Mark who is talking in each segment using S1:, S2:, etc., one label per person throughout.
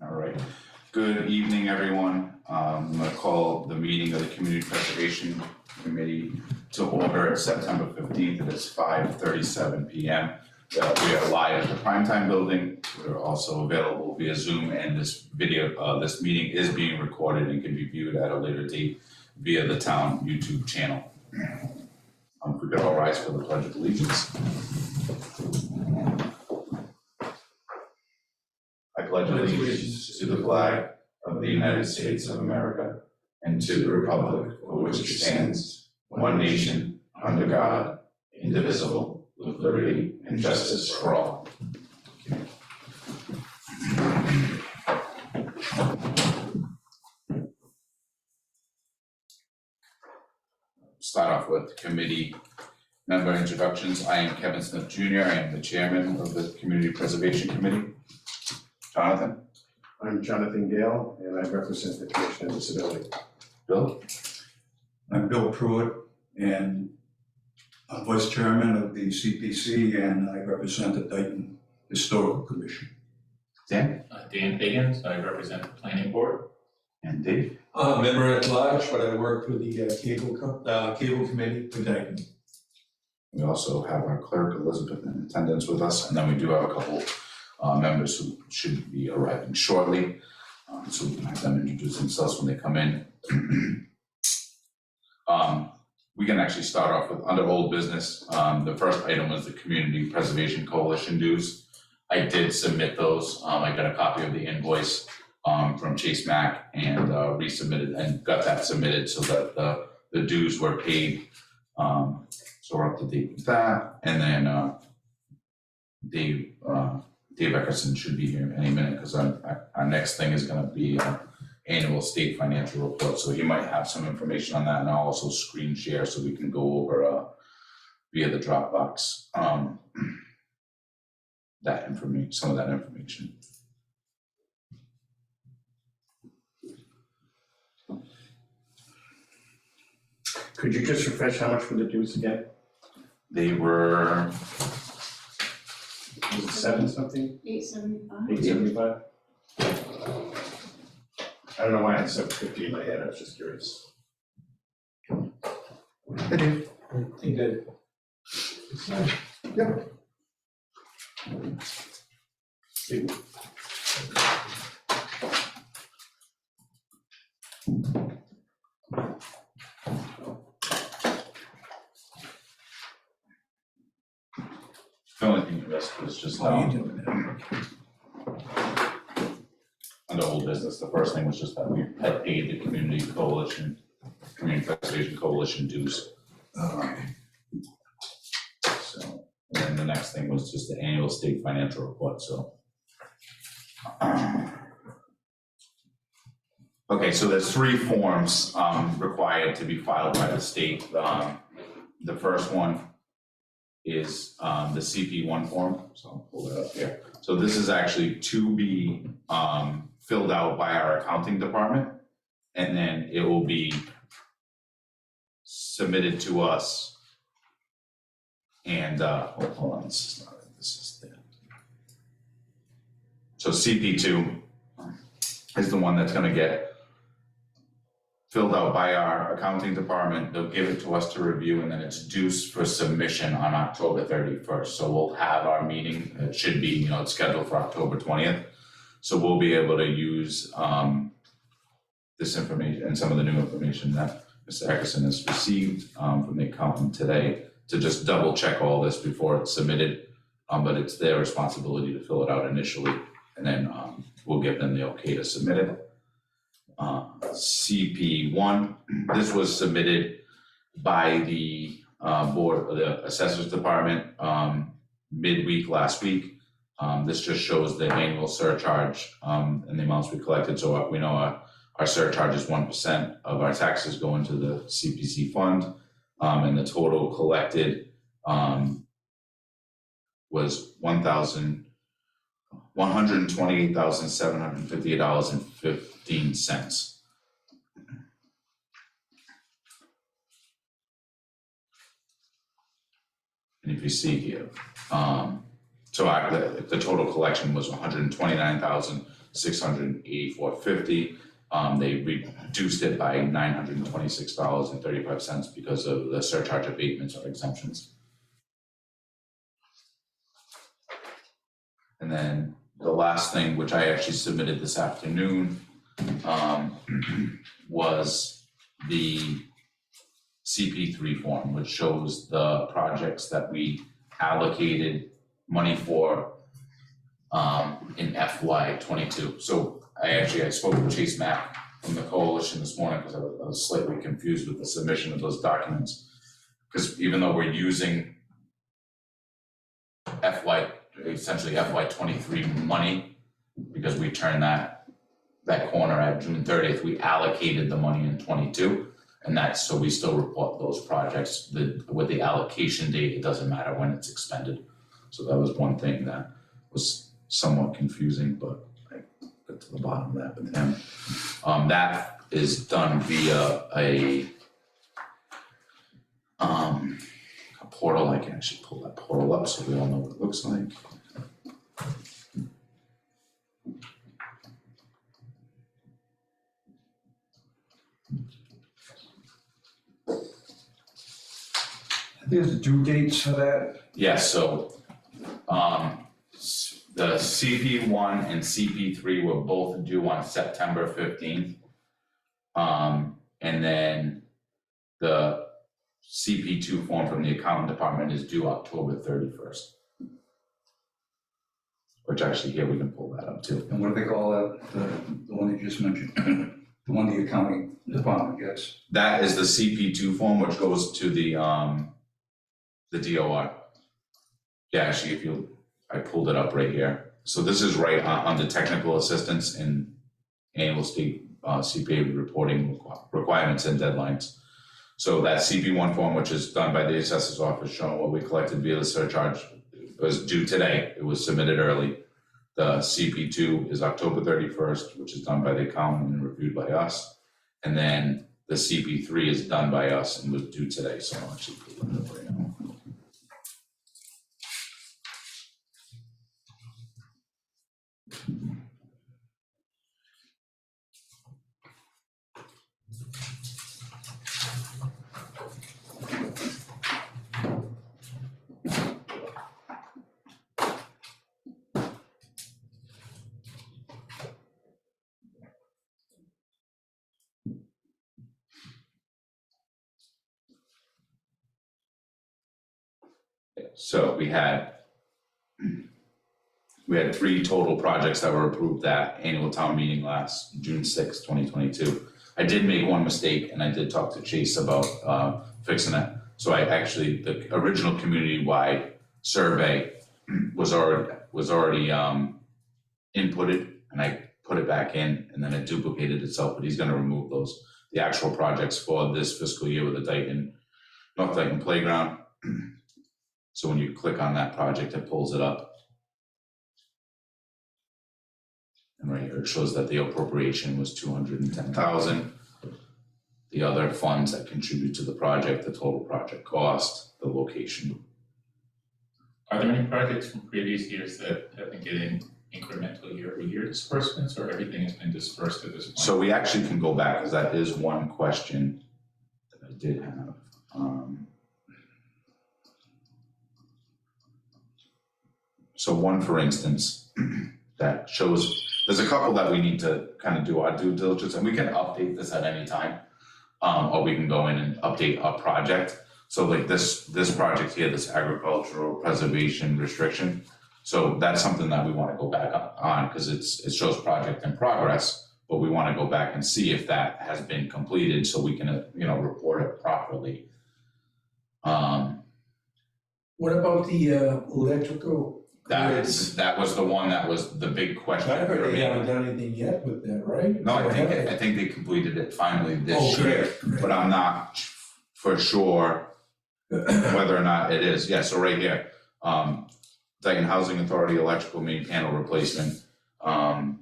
S1: All right. Good evening, everyone. I'm going to call the meeting of the Community Preservation Committee to order at September 15th. It is 5:37 p.m. We are live at the Primetime Building. We're also available via Zoom, and this meeting is being recorded and can be viewed at a later date via the town YouTube channel. If we could all rise for the Pledge of Allegiance. I pledge allegiance to the flag of the United States of America and to the republic for which it stands, one nation, under God, indivisible, with liberty and justice for all. Start off with committee member introductions. I am Kevin Smith Jr. I am the chairman of the Community Preservation Committee. Jonathan?
S2: I'm Jonathan Gale, and I represent the Commission on Disability.
S1: Bill?
S3: I'm Bill Pruitt, and I'm vice chairman of the CPC, and I represent the Dayton Historical Commission.
S1: Dan?
S4: Dan Higgins, I represent the planning board.
S1: And Dave?
S5: Member at large, but I work for the cable committee for Dayton.
S1: We also have our clerk, Elizabeth, in attendance with us, and then we do have a couple members who should be arriving shortly, so we can have them introduce themselves when they come in. We can actually start off with under old business. The first item was the Community Preservation Coalition dues. I did submit those. I got a copy of the invoice from Chase Mack and resubmitted and got that submitted so that the dues were paid. So we're up to date with that. And then Dave Eckerson should be here any minute because our next thing is going to be annual state financial report. So he might have some information on that, and I'll also screen share so we can go over via the Dropbox that information, some of that information.
S2: Could you just refresh how much were the dues again?
S1: They were
S2: Was it 7 something?
S6: 875.
S2: 875? I don't know why I had 750 in my head, I was just curious.
S3: Hey, Dave.
S5: He did.
S3: Yep.
S1: the only thing you missed was just
S3: How are you doing now?
S1: under old business. The first thing was just that we had paid the Community Preservation Coalition dues. So, and then the next thing was just the annual state financial report, so. Okay, so there's 3 forms required to be filed by the state. The first one is the CP1 form, so I'll pull that up here. So this is actually to be filled out by our accounting department, and then it will be submitted to us. And hold on, this is not it. This is the. So CP2 is the one that's going to get filled out by our accounting department. They'll give it to us to review, and then it's due for submission on October 31st. So we'll have our meeting. It should be, it's scheduled for October 20th. So we'll be able to use this information and some of the new information that Mr. Eckerson has received from the accountant today to just double check all this before it's submitted. But it's their responsibility to fill it out initially, and then we'll give them the okay to submit it. CP1, this was submitted by the board, the assessors department midweek last week. This just shows the annual surcharge and the amounts we collected. So we know our surcharge is 1% of our taxes go into the CPC fund, and the total collected was $128,758.15. And if you see here, so the total collection was $129,758. $684.50. They reduced it by $926.35 because of the surcharge abatements or exemptions. And then the last thing, which I actually submitted this afternoon, was the Cp3 form, which shows the projects that we allocated money for in FY22. So I spoke with Chase Mack from the coalition this morning because I was slightly confused with the submission of those documents. Because even though we're using essentially FY23 money, because we turned that corner at June 30th, we allocated the money in 22. And that's, so we still report those projects with the allocation date. It doesn't matter when it's expended. So that was one thing that was somewhat confusing, but I got to the bottom of that with him. That is done via a portal. I can actually pull that portal up so we all know what it looks like.
S3: There's due dates for that?
S1: Yes, so the CP1 and CP3 were both due on September 15th. And then the CP2 form from the accounting department is due October 31st. Which actually here we can pull that up too.
S3: And what do they call that, the one you just mentioned? The one the accounting department gets?
S1: That is the CP2 form, which goes to the DOR. Yeah, actually, I pulled it up right here. So this is right under technical assistance and annual state CPA reporting requirements and deadlines. So that CP1 form, which is done by the assessor's office, showing what we collected via the surcharge, was due today. It was submitted early. The CP2 is October 31st, which is done by the accountant and reviewed by us. And then the CP3 is done by us and was due today. So I'll actually pull it up right now. So we had 3 total projects that were approved at annual town meeting last June 6, 2022. I did make one mistake and I did talk to Chase about fixing it. So the original community-wide survey was already inputted, and I put it back in, and then it duplicated itself, but he's gonna remove the actual projects for this fiscal year with the North Dayton Playground. So when you click on that project, it pulls it up. And right here, it shows that the appropriation was $210,000. The other funds that contribute to the project, the total project cost, the location.
S4: Are there any projects from previous years that have been getting incremental year-over-year disbursements, or everything has been dispersed at this point?
S1: So we actually can go back, because that is one question that I did have. So one, for instance, that shows, there's a couple that we need to kind of do our due diligence, and we can update this at any time. Or we can go in and update a project. So like this project here, this agricultural preservation restriction. So that's something that we want to go back on because it shows project in progress, but we want to go back and see if that has been completed so we can, report it properly.
S6: What about the electrical?
S1: That was the one that was the big question.
S6: I heard they haven't done anything yet with that, right?
S1: No, I think they completed it finally this year,
S6: great.
S1: but I'm not for sure whether or not it is. Yeah, so right here, Dayton Housing Authority electrical main panel replacement for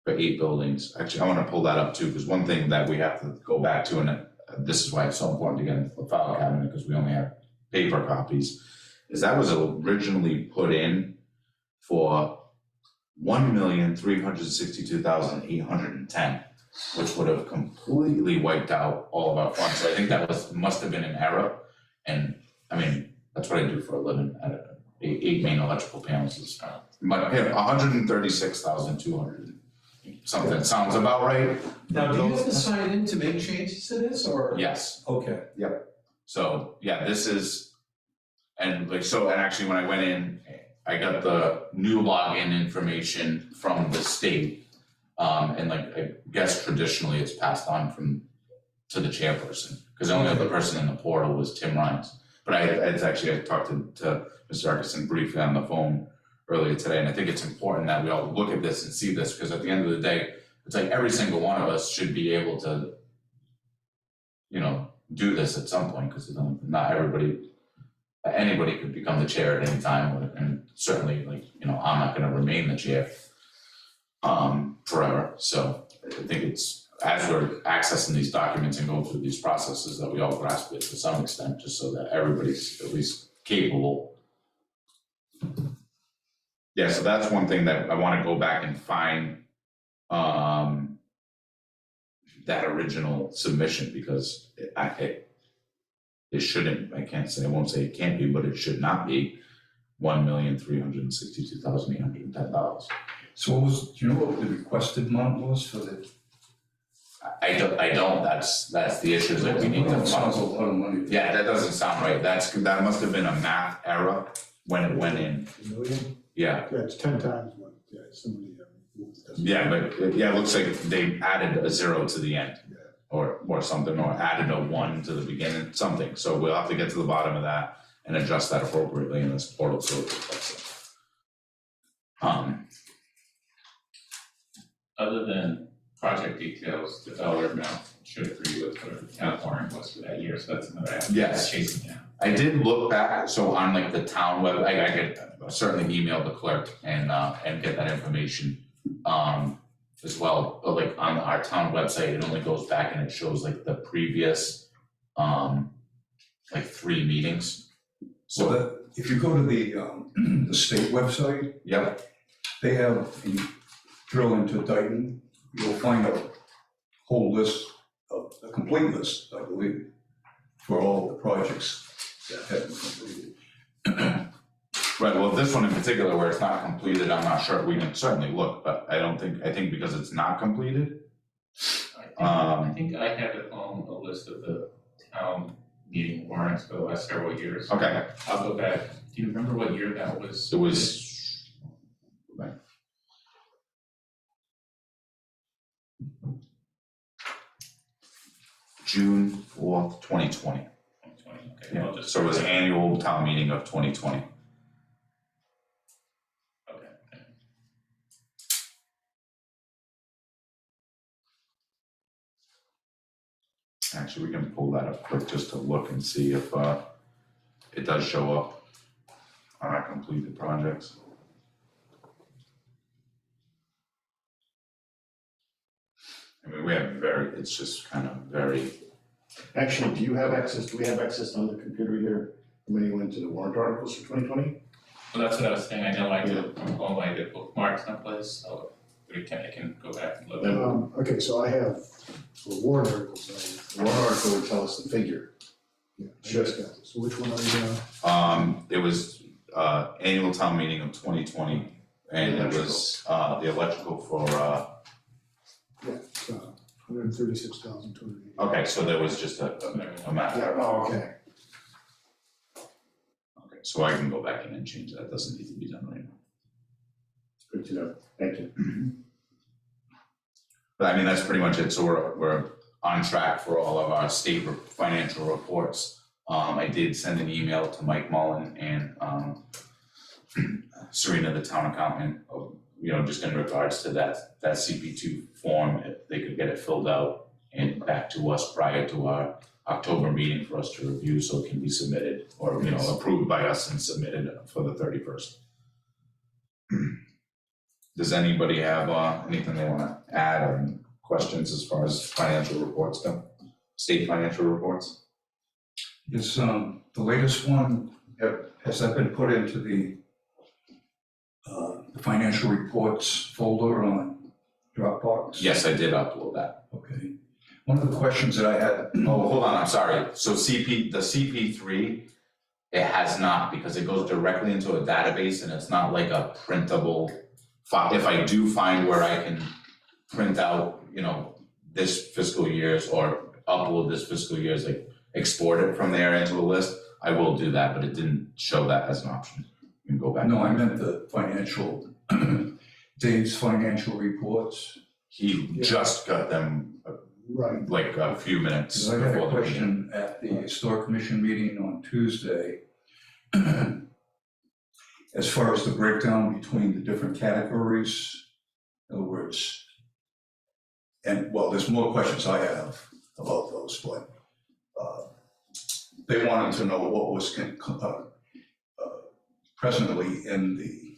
S1: 8 buildings. Actually, I want to pull that up too, because one thing that we have to go back to, and this is why it's so important to get into the file cabinet, because we only have paper copies, is that was originally put in for $1,362,810, which would have completely wiped out all of our funds. So I think that must have been an error. And I mean, that's what I do for a living, eight main electrical panels is, but yeah, 136,200 something, sounds about right.
S6: Now, do you have to sign in to make changes to this, or?
S1: Yes.
S6: Okay.
S1: So, yeah, this is, and actually when I went in, I got the new login information from the state. And like, I guess traditionally it's passed on to the chairperson, because the only other person in the portal was Tim Rhines. But I talked to Mr. Arkeson briefly on the phone earlier today, and I think it's important that we all look at this and see this, because at the end of the day, it's like every single one of us should be able to, do this at some point, because not anybody could become the chair at any time, and certainly, I'm not gonna remain the chair forever. So I think it's, as we're accessing these documents and going through these processes, that we all grasp it to some extent, just so that everybody's at least capable. Yeah, so that's one thing that I wanna go back and find, that original submission, because it shouldn't, I won't say it can't be, but it should not be $1,362,810.
S3: So what was, do you know what the requested amount was for the?
S1: I don't, that's the issue that we need to
S3: That sounds a
S1: follow.
S3: lot of money.
S1: Yeah, that doesn't sound right, that must have been a math error when it went in,
S7: $1 million?
S1: yeah.
S7: Yeah, it's 10 times what, somebody,
S1: Yeah, but it looks like they added a 0 to the end.
S7: Yeah.
S1: Or something, or added a 1 to the beginning, something, so we'll have to get to the bottom of that and adjust that appropriately in this portal so it reflects it.
S4: Other than project details, the dollar amount should agree with what the town warrant was for that year, so that's another aspect
S1: Yes.
S4: chasing down.
S1: I did look back, so on like the town web, I could certainly email the clerk and get that information as well, but like on our town website, it only goes back and it shows like the previous 3 meetings.
S3: So that, if you go to the state website,
S1: Yep,
S3: they have, you drill into Dayton, you'll find a whole list, a complete list, I believe, for all the projects that have been completed.
S1: right, well, this one in particular where it's not completed, I'm not sure, we can certainly look, but I think because it's not completed.
S4: I think I have at home a list of the town meeting warrants for the last several years.
S1: Okay,
S4: I'll go back, do you remember what year that was?
S1: it was. June 4th, 2020.
S4: 2020, okay,
S1: Yeah,
S4: I'll just.
S1: so it was annual town meeting of 2020.
S4: Okay.
S1: Actually, we can pull that up quick just to look and see if it does show up on our completed projects. I mean, it's just kind of very,
S2: Actually, do we have access on the computer here when you went to the warrant articles for 2020?
S4: Well, that's what I was saying, I know I did from home, I did bookmark someplace, so I can go back and look.
S7: Okay, so I have, for warrant articles,
S2: The warrant article would tell us the figure.
S7: I just got this. So which one are you on?
S1: it was annual town meeting of 2020, and it was the electrical for,
S7: Yeah, 136,280.
S1: okay, so there was just a map.
S7: Yeah, oh, okay.
S1: Okay, so I can go back in and change that, doesn't need to be done right now.
S2: Good to know, thank you.
S1: But I mean, that's pretty much it, so we're on track for all of our state financial reports. I did send an email to Mike Mullen and Serena, the town accountant, just in regards to that Cp3 form, if they could get it filled out and back to us prior to our October meeting for us to review, so it can be submitted or, approved by us and submitted for the 31st. Does anybody have anything they wanna add or questions as far as financial reports go? State financial reports?
S3: Is the latest one, has that been put into the the financial reports folder on Dropbox?
S1: Yes, I did upload that.
S3: Okay. One of the questions that I had.
S1: Oh, hold on, I'm sorry. So the CP3, it has not, because it goes directly into a database and it's not like a printable file. If I do find where I can print out, you know, this fiscal year's or upload this fiscal year's, like export it from there into a list, I will do that, but it didn't show that as an option. You can go back.
S3: No, I meant the financial, Dave's financial reports.
S1: He just got them
S7: Right.
S1: like a few minutes
S3: Because I had
S1: before
S3: a
S1: the meeting.
S3: question at the Historic Commission meeting on Tuesday. As far as the breakdown between the different categories, in other words, and well, there's more questions I have about those, but they wanted to know what was presently in the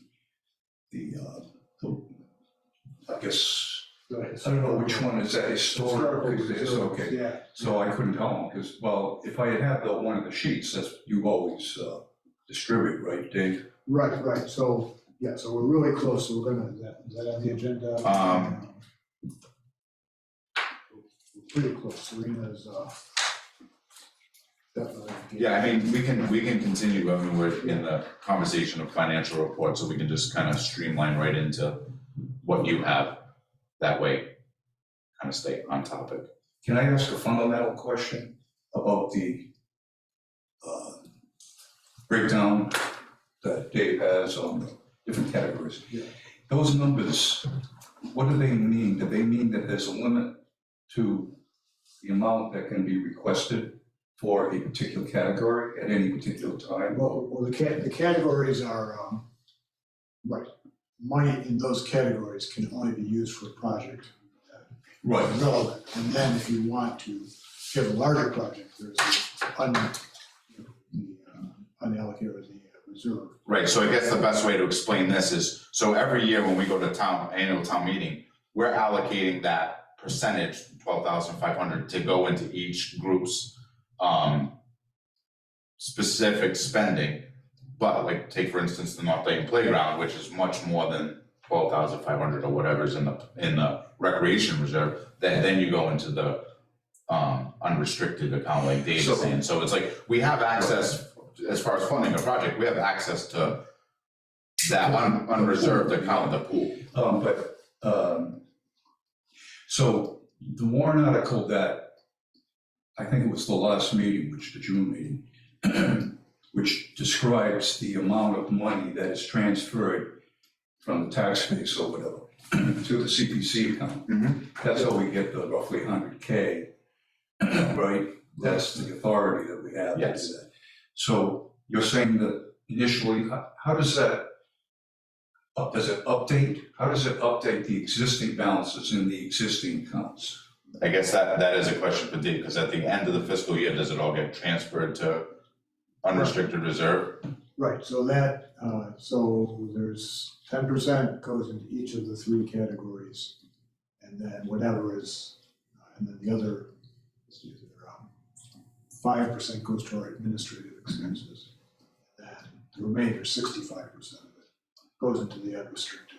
S3: I guess, I don't know which one is that, historic, is okay.
S7: Yeah.
S3: So I couldn't tell them, because, well, if I had one of the sheets, that's, you always distribute, right, Dave?
S7: Right, so, yeah, so we're really close, so we're gonna, is that on the agenda? We're pretty close, Serena's, definitely.
S1: Yeah, I mean, we can continue, I mean, we're in the conversation of financial reports, so we can just kind of streamline right into what you have. That way, kind of stay on topic.
S3: Can I ask a fundamental question about the breakdown that Dave has on the different categories?
S7: Yeah.
S3: Those numbers, what do they mean? Do they mean that there's a limit to the amount that can be requested for a particular category at any particular time?
S7: Well, the categories are, right, money in those categories can only be used for a project
S3: Right.
S7: relevant. And then if you want to have a larger project, there's unallocated reserve.
S1: Right, so I guess the best way to explain this is, so every year when we go to annual town meeting, we're allocating that percentage, 12,500, to go into each group's specific spending. But like, take for instance, the North Dayton Playground, which is much more than 12,500 or whatever's in the recreation reserve, then you go into the unrestricted account like Dave's saying. So it's like, we have access, as far as funding a project, we have access to that unreserved account, the pool.
S3: So the warrant article that, I think it was the last meeting, which the June meeting, which describes the amount of money that is transferred from the tax base or whatever to the CPC account.
S1: Mm-hmm.
S3: That's how we get the roughly 100K, right? That's the authority that we have.
S1: Yes.
S3: So you're saying that initially, how does that, does it update? How does it update the existing balances in the existing accounts?
S1: I guess that is a question for Dave, because at the end of the fiscal year, does it all get transferred to unrestricted reserve?
S7: Right, so that, so there's 10% goes into each of the three categories. And then whatever is, and then the other, 5% goes to our administrative expenses. And the remainder, 65% of it, goes into the unrestricted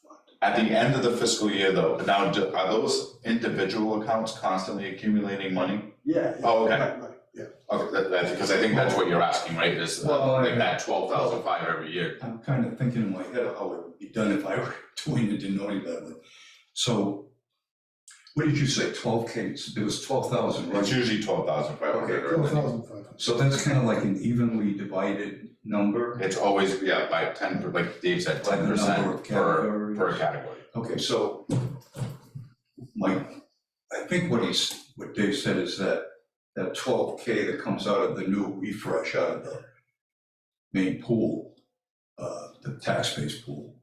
S7: fund.
S1: At the end of the fiscal year though, now, are those individual accounts constantly accumulating money?
S7: Yeah.
S1: Oh, okay.
S7: Right, yeah.
S1: Okay, that's because I think that's what you're asking, right, is like that 12,500 every year.
S3: I'm kind of thinking in my head of how it would be done if I were doing it, didn't know any better. So, what did you say, 12K? There was 12,000, right?
S1: It's usually 12,500. or-
S7: 12,500.
S3: So that's kind of like an evenly divided number?
S1: It's always, yeah, by 10, like Dave said,
S3: By the number
S1: 10%
S3: of
S1: per
S3: categories.
S1: category.
S3: Okay, so I think what Dave said is that 12K that comes out of the new refresh out of the main pool, the tax-based pool,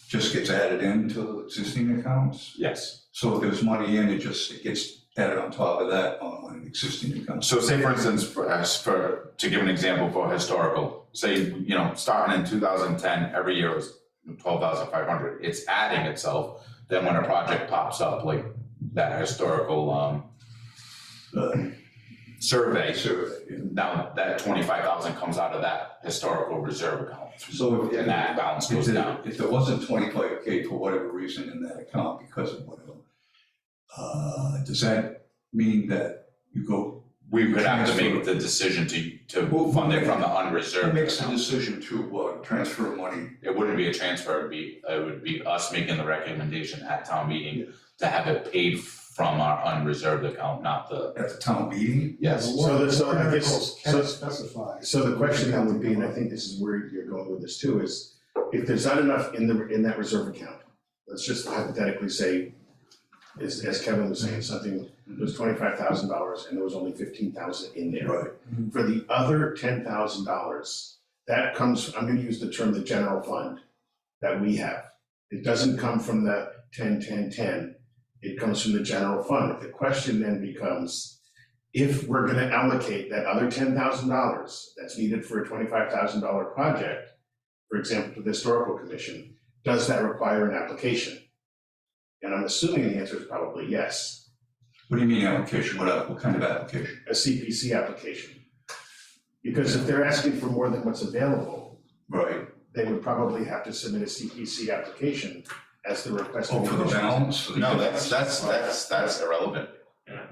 S3: just gets added into the existing accounts.
S1: Yes.
S3: So if there's money in, it gets added on top of that on an existing account.
S1: So say for instance, to give an example for historical, say, starting in 2010, every year was 12,500. It's adding itself. Then when a project pops up, like that historical survey.
S3: Survey.
S1: Now, that 25,000 comes out of that historical reserve account,
S3: So if,
S1: and that balance
S3: if
S1: goes down.
S3: there wasn't 25K for whatever reason in that account because of whatever, does that mean that you go?
S1: We would have to
S3: transfer-
S1: make the decision to
S3: Who-
S1: fund it from the
S3: Who
S1: unreserved
S3: makes the
S1: account.
S3: decision to transfer money?
S1: It wouldn't be a transfer, it would be us making the recommendation at town meeting to have it paid from our unreserved account, not the,
S3: At the town meeting?
S1: yes.
S7: The warrant
S2: So I guess-
S7: articles can specify.
S2: So the question then would be, and I think this is where you're going with this too, is if there's not enough in that reserve account, let's just hypothetically say, as Kevin was saying, something, there was $25,000 and there was only 15,000 in there.
S3: Right.
S2: For the other $10,000, that comes, I'm gonna use the term the general fund that we have. It doesn't come from the 10-10-10, it comes from the general fund. The question then becomes, if we're gonna allocate that other $10,000 that's needed for a $25,000 project, for example, to the historical commission, does that require an application? And I'm assuming the answer is probably yes,
S3: What do you mean application? What kind of application?
S2: a CPC application. Because if they're asking for more than what's available,
S3: Right.
S2: they would probably have to submit a CPC application as the request.
S3: Oh, for the balance?
S1: No, that's irrelevant.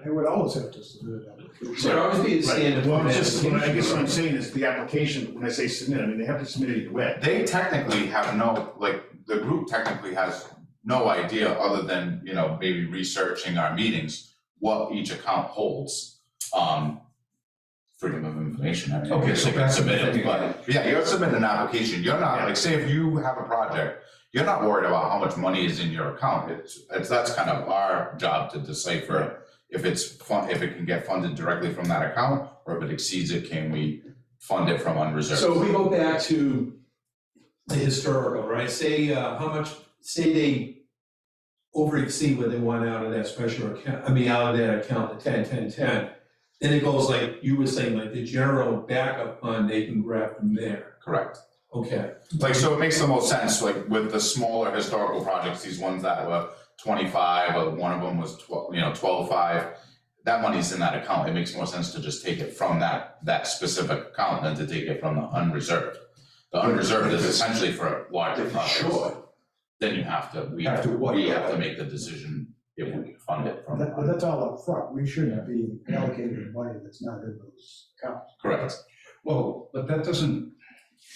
S7: They would always have to submit an application.
S6: So there always be a standard.
S2: Well, it's just, I guess what I'm saying is the application, when I say submit, I mean, they have to submit it either way.
S1: They technically have no, like, the group technically has no idea other than, maybe researching our meetings, what each account holds. Freedom of information, I mean,
S3: Okay, so
S1: they can
S3: back to
S1: submit
S3: the
S1: it,
S3: thing.
S1: but, yeah, you're submitting an application, you're not, like, say if you have a project, you're not worried about how much money is in your account, that's kind of our job to decipher if if it can get funded directly from that account, or if it exceeds it, can we fund it from unreserved?
S6: So we go back to the historical, right? Say, say they over exceed what they want out of that special account, out of that account, the 10-10-10. Then it goes like, you were saying, like the general backup fund, they can grab from there.
S1: Correct.
S6: Okay.
S1: Like, so it makes the most sense, like, with the smaller historical projects, these ones that were 25, or one of them was 12.5, that money's in that account, it makes more sense to just take it from that specific account than to take it from the unreserved. The unreserved is essentially for larger
S3: If
S1: projects.
S3: you're short,
S1: Then we have to make the decision if we fund it from.
S7: But that's all up front. We shouldn't be allocating money that's not in those accounts.
S1: Correct.
S3: well, but that doesn't,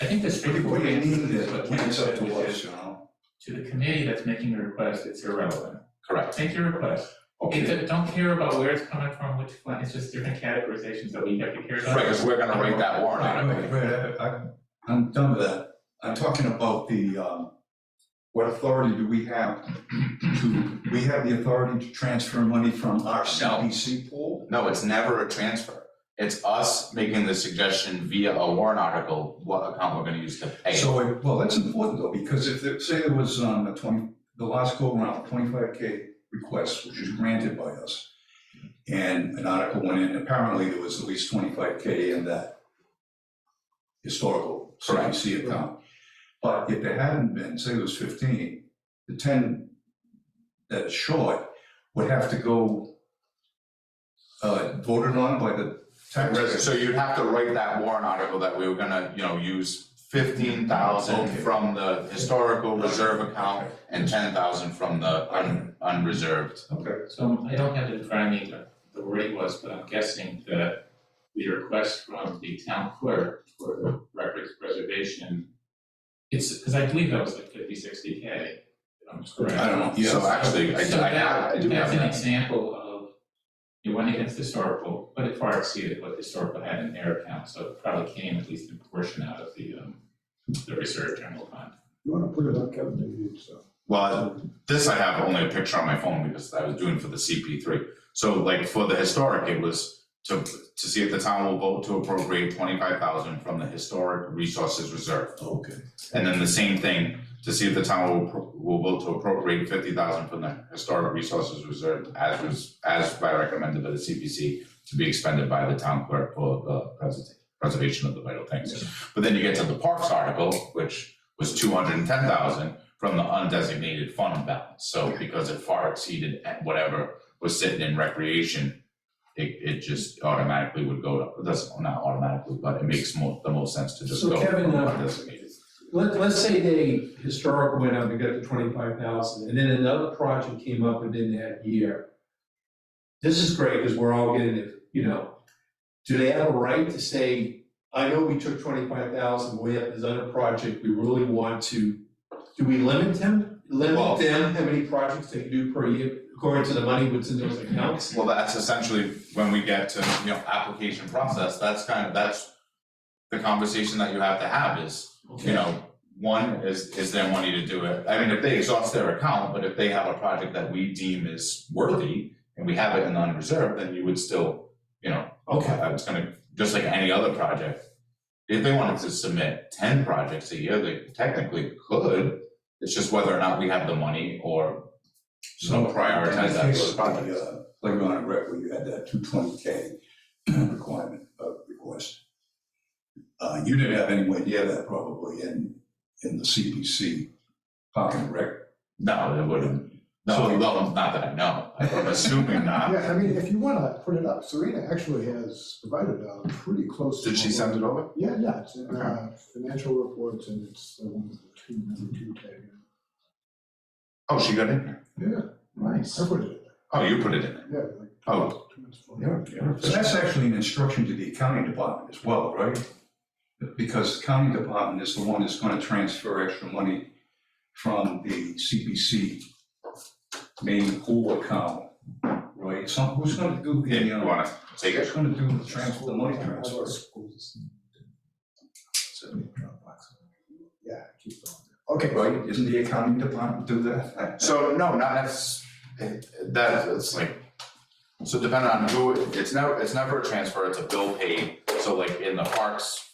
S4: I think the
S3: what
S4: straightforward
S3: do you
S4: answer
S3: mean
S4: is
S3: that
S4: what
S3: when
S4: Ken
S3: it's up
S4: said,
S3: to
S4: which
S3: us,
S4: is
S3: you know?
S4: to the committee that's making the request, it's irrelevant.
S1: Correct.
S4: Make your request.
S3: Okay,
S4: Don't care about where it's coming from, which fund, it's just different categorizations that we have to care about.
S1: Right, because we're gonna write that warrant article.
S3: right, I'm done with that. I'm talking about what authority do we have we have the authority to transfer money from our CBC pool?
S1: No, it's never a transfer. It's us making the suggestion via a warrant article, what account we're gonna use to pay it.
S3: So, well, that's important though, because if, say there was the last go around, 25K request, which was granted by us, and an article went in, apparently there was at least 25K in that historical
S1: Correct.
S3: CBC account. But if there hadn't been, say it was 15, the 10 that is short would have to go voted on by the taxpayers.
S1: So you'd have to write that warrant article that we were gonna, use 15,000
S3: Okay.
S1: from the historical reserve account and 10,000 from the unreserved.
S3: Okay.
S4: So I don't have it in front of me what the wording was, but I'm guessing that the request from the town clerk for the records preservation, it's, because I believe that was like 50-60K, if I'm correct.
S3: I don't know, yeah.
S1: So actually, I
S4: So
S1: do have
S4: that's an
S1: that.
S4: example of, you went against historical, but it far exceeded what historical had in their account, so it probably came at least in portion out of the reserve general fund.
S7: You wanna put it on Kevin, maybe, so.
S1: Well, this I have only a picture on my phone because I was doing for the CP3. So like for the historic, it was to see if the town will vote to appropriate 25,000 from the historic resources reserve.
S3: Okay.
S1: And then the same thing, to see if the town will vote to appropriate 50,000 from the historic resources reserve as by recommended by the CPC to be expended by the town clerk for the preservation of the vital things. But then you get to the parks article, which was 210,000 from the undesignated fund balance. So because it far exceeded whatever was sitting in recreation, it just automatically would go to, doesn't, not automatically, but it makes the most sense to just
S6: So
S1: go
S6: Kevin,
S1: from undesignated.
S6: let's say they historical went out and got the 25,000, and then another project came up within that year. This is great, because we're all getting it, do they have a right to say, I know we took 25,000, we have this other project, we really want to, do we limit them?
S1: Well-
S6: How many projects they do per year, according to the money what's in those accounts?
S1: Well, that's essentially when we get to, application process, that's the conversation that you have to have is, one, is there money to do it? I mean, if they exhaust their account, but if they have a project that we deem is worthy and we have it in unreserved, then you would still, it's gonna, just like any other project. If they wanted to submit 10 projects a year, they technically could. It's just whether or not we have the money or prioritize that for the project.
S3: Playground and rec, where you had that 220K requirement, request. You didn't have anywhere near that probably in the Cbc Park and Rec.
S1: No, it wouldn't. No, not that I know. I'm assuming not.
S7: Yeah, I mean, if you wanna put it up, Serena actually has provided a pretty close to.
S1: Did she send it over?
S7: Yeah, it's in financial reports, and it's the one with the number 2 tag.
S1: Oh, she got in there.
S7: Yeah,
S1: Nice.
S7: I put it in there,
S1: Oh, you put it in there.
S7: yeah, like.
S1: Oh.
S7: 2 months before.
S1: Yeah.
S3: So that's actually an instruction to the accounting department as well, right? Because the accounting department is the one that's gonna transfer extra money from the CBC main pool account, right? So who's gonna do
S1: Yeah,
S3: the,
S1: you wanna take
S3: who's
S1: it?
S3: gonna do the transfer, the money transfer?
S7: Yeah, keep going. Okay.
S3: Right, isn't the accounting department do that?
S1: So, no, not it's like, so depending on who, it's never a transfer, it's a bill paid. So like in the parks,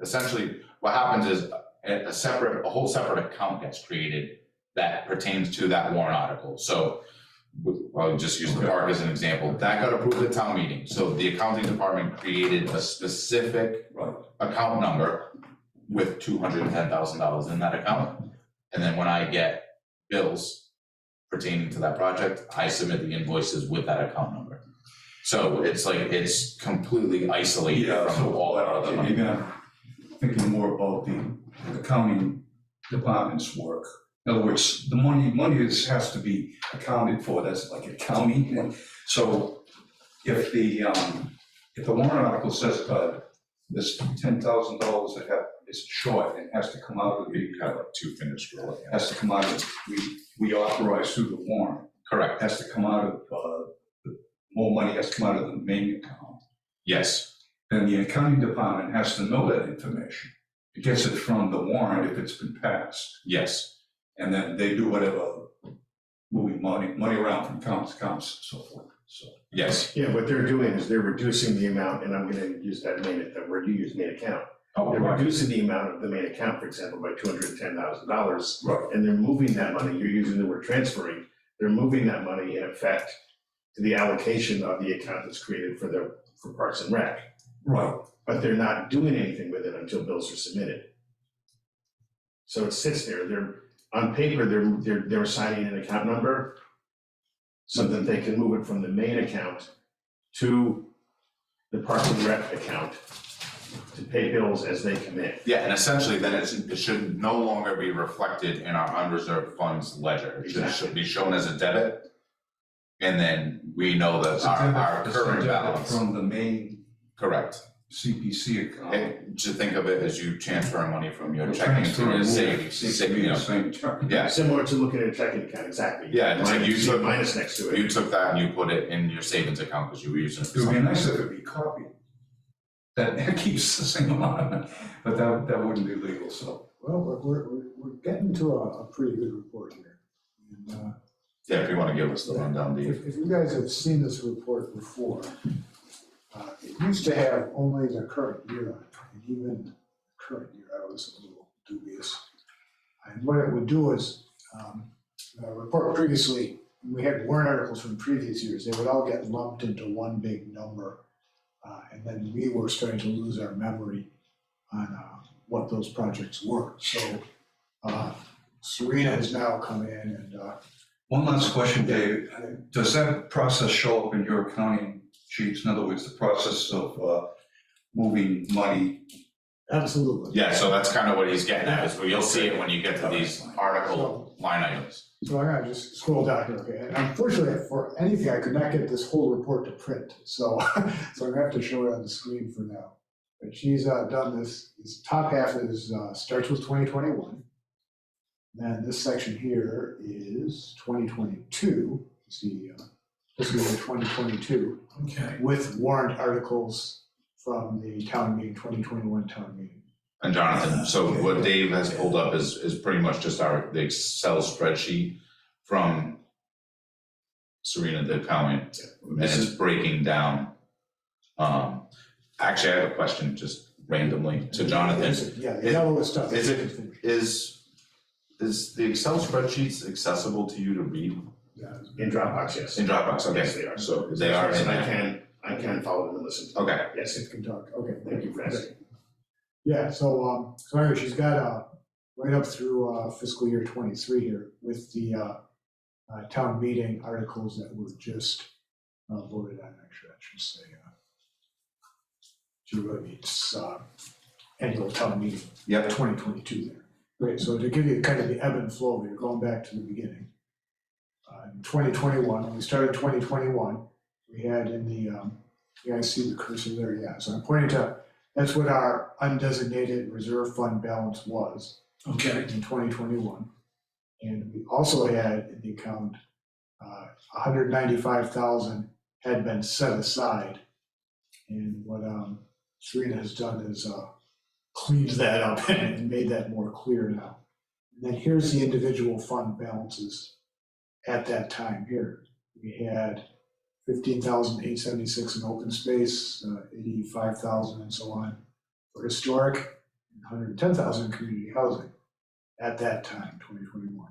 S1: essentially what happens is a whole separate account gets created that pertains to that warrant article. So I'll just use the park as an example. That got approved at town meeting. So the accounting department created a specific
S3: Right.
S1: account number with $210,000 in that account. And then when I get bills pertaining to that project, I submit the invoices with that account number. So it's completely isolated from all that other money.
S3: Again, thinking more about the accounting department's work. In other words, the money has to be accounted for, that's like accounting. And so if the warrant article says there's $10,000 that is short and has to come out of the,
S1: Kind of like two fingers roll.
S3: has to come out of, we authorize through the warrant,
S1: Correct,
S3: has to come out of, more money has to come out of the main account.
S1: yes,
S3: Then the accounting department has to know that information. It gets it from the warrant if it's been passed.
S1: yes,
S3: And then they do whatever, moving money around from accounts to accounts and so forth, so.
S1: yes.
S2: Yeah, what they're doing is they're reducing the amount, and I'm gonna use that word you use, main account. They're reducing the amount of the main account, for example, by $210,000.
S3: Right.
S2: And they're moving that money, you're using the word transferring, they're moving that money in effect to the allocation of the account that's created for Parks and Rec.
S3: Right.
S2: But they're not doing anything with it until bills are submitted. So it sits there, on paper, they're assigning an account number so that they can move it from the main account to the Parks and Rec account to pay bills as they come in.
S1: Yeah, and essentially then it should no longer be reflected in our unreserved funds ledger. It should be shown as a debit. And then we know that our
S3: It's a
S1: current
S3: debit
S1: balance,
S3: from the main
S1: correct.
S3: CPC account.
S1: And to think of it as you transfer money from your checking to your savings,
S3: Same term.
S1: yeah.
S2: Similar to looking at a checking account, exactly.
S1: Yeah, it's like you
S2: Minus-
S1: took-
S2: minus next to it.
S1: You took that and you put it in your savings account because you were using it for
S3: It would be
S1: something.
S3: nice if it be copied. That keeps the same amount, but that wouldn't be legal, so.
S7: Well, we're getting to a pretty good report here. And,
S1: Yeah, if you wanna give us the rundown, Dave.
S7: if you guys have seen this report before, it used to have only the current year on it, and even the current year, I was a little dubious. And what it would do is, the report previously, when we had warrant articles from previous years, they would all get lumped into one big number. And then we were starting to lose our memory on what those projects were. So Serena has now come in and
S3: One last question, Dave. Does that process show up in your accounting sheets, in other words, the process of moving money.
S7: Absolutely.
S1: Yeah, so that's kind of what he's getting at, is where you'll see it when you get to these article line items.
S7: So I'm gonna just scroll down here, okay? And unfortunately, for anything, I could not get this whole report to print, so, so I'm gonna have to show it on the screen for now. But she's done this top half is, starts with 2021. Then this section here is 2022, see, fiscal year 2022,
S6: Okay.
S7: with warrant articles from the town meeting, 2021 town meeting.
S1: And Jonathan, so what Dave has pulled up is pretty much just the Excel spreadsheet from Serena the accountant, and it's breaking down. Actually, I have a question, just randomly, to Jonathan.
S7: Yeah, the yellow stuff.
S1: Is the Excel spreadsheets accessible to you to read?
S2: In Dropbox, yes.
S1: In Dropbox, okay.
S2: Yes, they are.
S1: So they are in
S2: And
S1: there.
S2: I can follow them and listen to them.
S1: Okay,
S2: Yes,
S7: It can talk, okay.
S2: thank you for asking.
S7: Yeah, so anyway, she's got right up through fiscal year 23 here with the town meeting articles that were just voted on, actually, I should say. She really meets annual town meeting,
S1: yep,
S7: 2022 there. Great, so to give you kind of the ebb and flow, we're going back to the beginning. In 2021, when we started 2021, we had in the, you guys see the cursor there, yeah, so I'm pointing to, that's what our undesignated reserve fund balance was
S6: Okay.
S7: in 2021. And we also had in the account, 195,000 had been set aside. And what Serena has done is cleaned that up and made that more clear now. And then here's the individual fund balances at that time here. We had 15,876 in open space, 85,000 and so on for historic, and 110,000 in community housing at that time, 2021.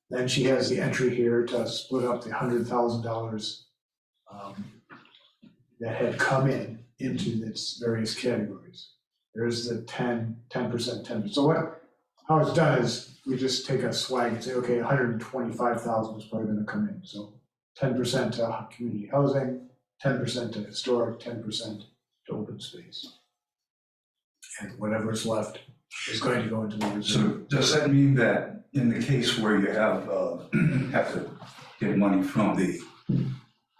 S7: Then she has the entry here to split up the $100,000 that had come into its various categories. There's the 10%, 10%. So how it's done is we just take a swag and say, okay, 125,000 is probably gonna come in. So 10% to community housing, 10% to historic, 10% to open space. And whatever's left is going to go into the reserve.
S3: So does that mean that in the case where you have to get money from the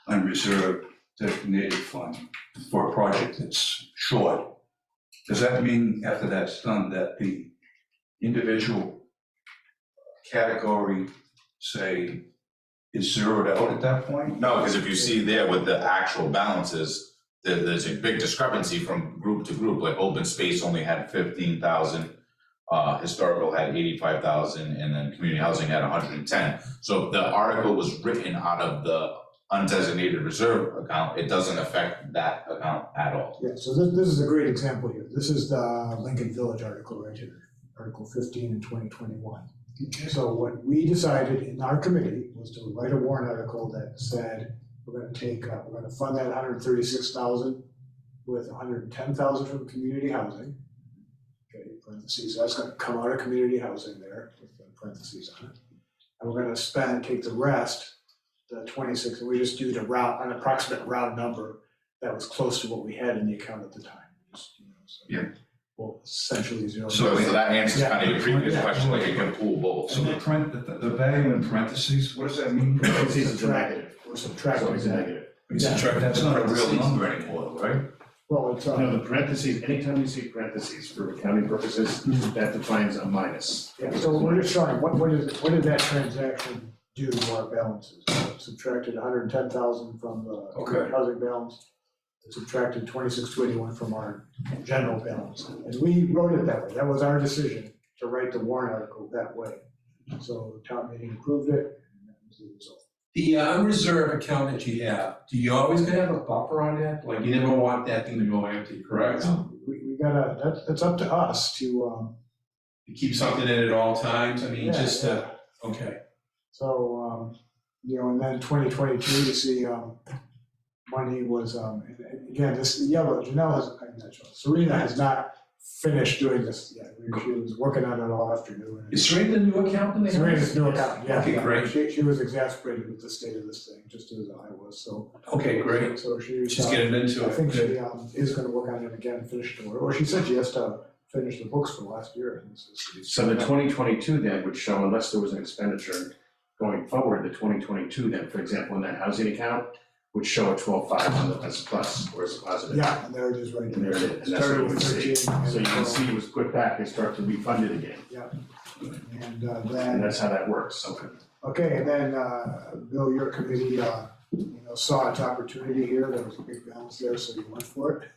S3: unreserved designated fund for a project that's short, does that mean after that's done that the individual category, say, is zeroed out at that point?
S1: no, because if you see there with the actual balances, there's a big discrepancy from group to group, like open space only had 15,000, historical had 85,000, and then community housing had 110. So if the article was written out of the undesignated reserve account, it doesn't affect that account at all.
S7: Yeah, so this is a great example here. This is the Lincoln Village article right here, Article 15 in 2021. So what we decided in our committee was to write a warrant article that said, we're gonna fund that 136,000 with 110,000 from community housing. Okay, parentheses, so that's gonna come out of community housing there with the parentheses on it. And we're gonna take the rest, the 26, and we just used an approximate round number that was close to what we had in the account at the time. Just, so
S1: Yeah.
S7: Well, essentially zero.
S1: So that answers kind of your previous
S7: Yeah.
S1: question, like you can pool both.
S3: So the value in parentheses, what does that mean?
S2: Parentheses is a negative.
S7: We're
S2: So
S7: subtracting
S2: it's a negative.
S3: That's not a real number anymore, right?
S7: Well, it's,
S2: No, the parentheses, anytime you see parentheses for accounting purposes, that defines a minus.
S7: yeah, so we're just showing, what did that transaction do to our balances? It subtracted 110,000 from the
S3: Okay.
S7: housing balance, it subtracted 26,281 from our general balance. And we wrote it that way, that was our decision to write the warrant article that way. So the town meeting approved it, and that was the result.
S6: The unreserved account that you have, do you always gonna have a buffer on that? Like, you never want that thing to go empty, correct?
S7: We gotta, that's up to us to,
S6: You keep something in at all times, I mean,
S7: yeah,
S6: just,
S7: yeah.
S6: okay.
S7: So, and then 2022, you see, money was, and again, this, yellow, Serena has not finished doing this yet. She was working on it all afternoon.
S6: Is Serena the new accountant? they have?
S7: Serena's new accountant, yeah.
S6: Okay,
S7: yeah.
S6: great.
S7: She was exasperated with the state of this thing, just as I was, so.
S6: Okay, great.
S7: So she's.
S6: She's getting into
S7: I
S6: it.
S7: think she is gonna work on it again, finish it, or she said she has to finish the books for last year.
S8: So the 2022 then would show, unless there was an expenditure going forward, the 2022 then, for example, in that housing account, would show a 12,500 as a plus or as a positive.
S7: Yeah, and there it is right
S8: And there
S7: there.
S8: it is, and that's what
S7: Started
S8: we
S7: with
S8: see.
S7: 13.
S8: So you can
S7: and,
S8: see it was put back, they start to be funded again,
S7: And
S8: and
S7: then,
S8: that's how that works.
S7: okay, and then, Bill, your committee, saw its opportunity here, there was a big balance there, so you went for it.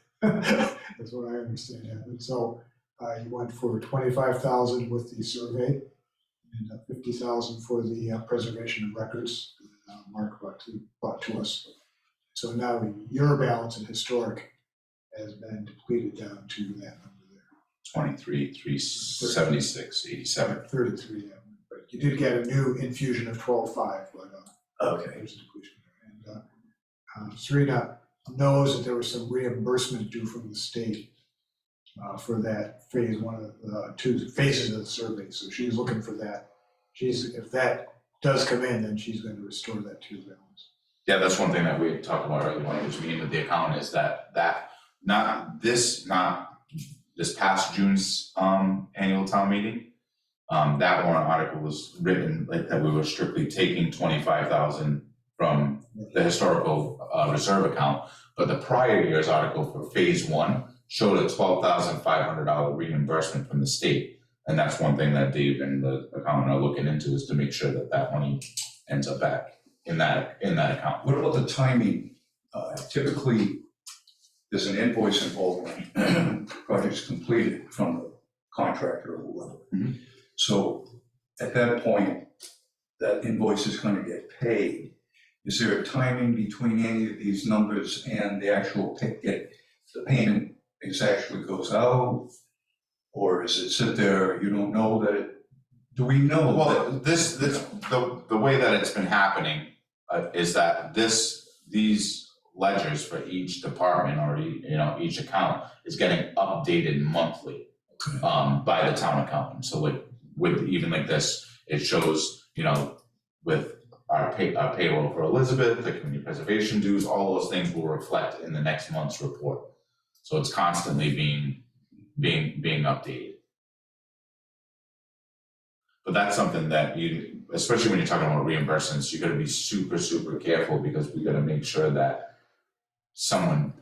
S7: That's what I understand happened, so, you went for 25,000 with the survey and 50,000 for the preservation of records, that Mark brought to us. So now your balance in historic has been depleted down to that number there.
S1: 23, 376, 87.
S7: 33, yeah, but you did get a new infusion of 12.5, but
S6: Okay.
S7: there's a depletion there. And Serena knows that there was some reimbursement due from the state for that phase one of the two phases of the survey, so she's looking for that. If that does come in, then she's going to restore that to your balance.
S1: Yeah, that's one thing that we talked about earlier when I was meeting with the accountant is that not this past June's annual town meeting. That warrant article was written like that we were strictly taking 25,000 from the historical reserve account. But the prior year's article for phase one showed a $12,500 reimbursement from the state. And that's one thing that Dave and the accountant are looking into is to make sure that that money ends up back in that account.
S3: What about the timing? Typically, there's an invoice involved when project's completed from the contractor or whoever.
S1: Mhm.
S3: So at that point, that invoice is gonna get paid. Is there a timing between any of these numbers and the actual the payment actually goes out? Or is it sit there, you don't know that do we know that?
S1: Well, the way that it's been happening is that these ledgers for each department or each account is getting updated monthly by the town accountant. So like with even like this, it shows with our payroll for Elizabeth, the community preservation dues, all those things will reflect in the next month's report. So it's constantly being updated. But that's something that especially when you're talking about reimbursements, you gotta be super, super careful because we gotta make sure that someone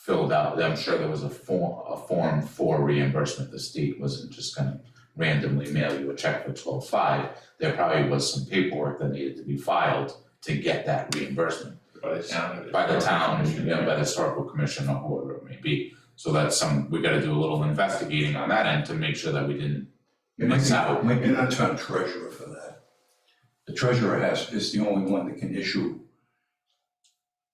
S1: filled out, I'm sure there was a form for reimbursement. The state wasn't just gonna randomly mail you a check for 12.5. There probably was some paperwork that needed to be filed to get that reimbursement.
S4: By the town.
S1: By the town, by the historical commission or whoever it may be. So that's we gotta do a little investigating on that end to make sure that we didn't miss out.
S3: Might be the town treasurer for that. The treasurer is the only one that can issue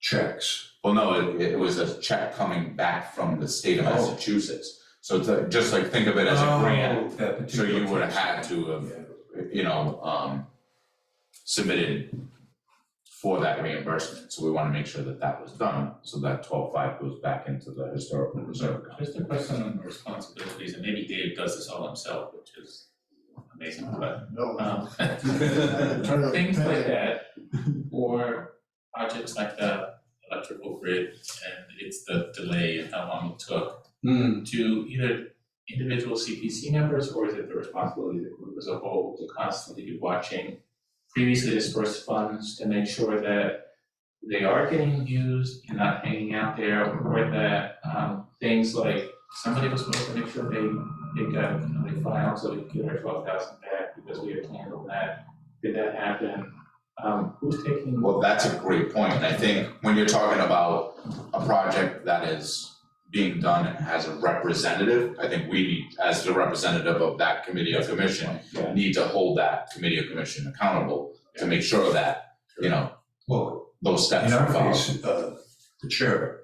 S3: checks.
S1: Well, no, it was a check coming back from the state of Massachusetts. So it's just like, think of it as a grant.
S3: That
S1: So
S3: particular
S1: you would have
S3: case.
S1: had to have, submitted for that reimbursement. So we want to make sure that that was done, so that 12.5 goes back into the historical reserve account.
S4: Just a question on the responsibilities, and maybe Dave does this all himself, which is amazing, but
S2: No.
S4: things like that, or projects like the electrical grid, and it's the delay and how long it took to either individual CPC members, or is it the responsibility of the group as a whole to constantly be watching previously dispersed funds to make sure that they are getting used and not hanging out there, or that things like somebody was supposed to make sure they got, they filed so we could get our 12,000 back because we had handled that. Did that happen? Who's taking?
S1: Well, that's a great point. I think when you're talking about a project that is being done and has a representative, I think we, as the representative of that committee or commission,
S4: Yeah.
S1: need to hold that committee or commission accountable to make sure that,
S3: Well,
S1: those steps
S3: in
S1: are
S3: our
S1: followed.
S3: case, the chair,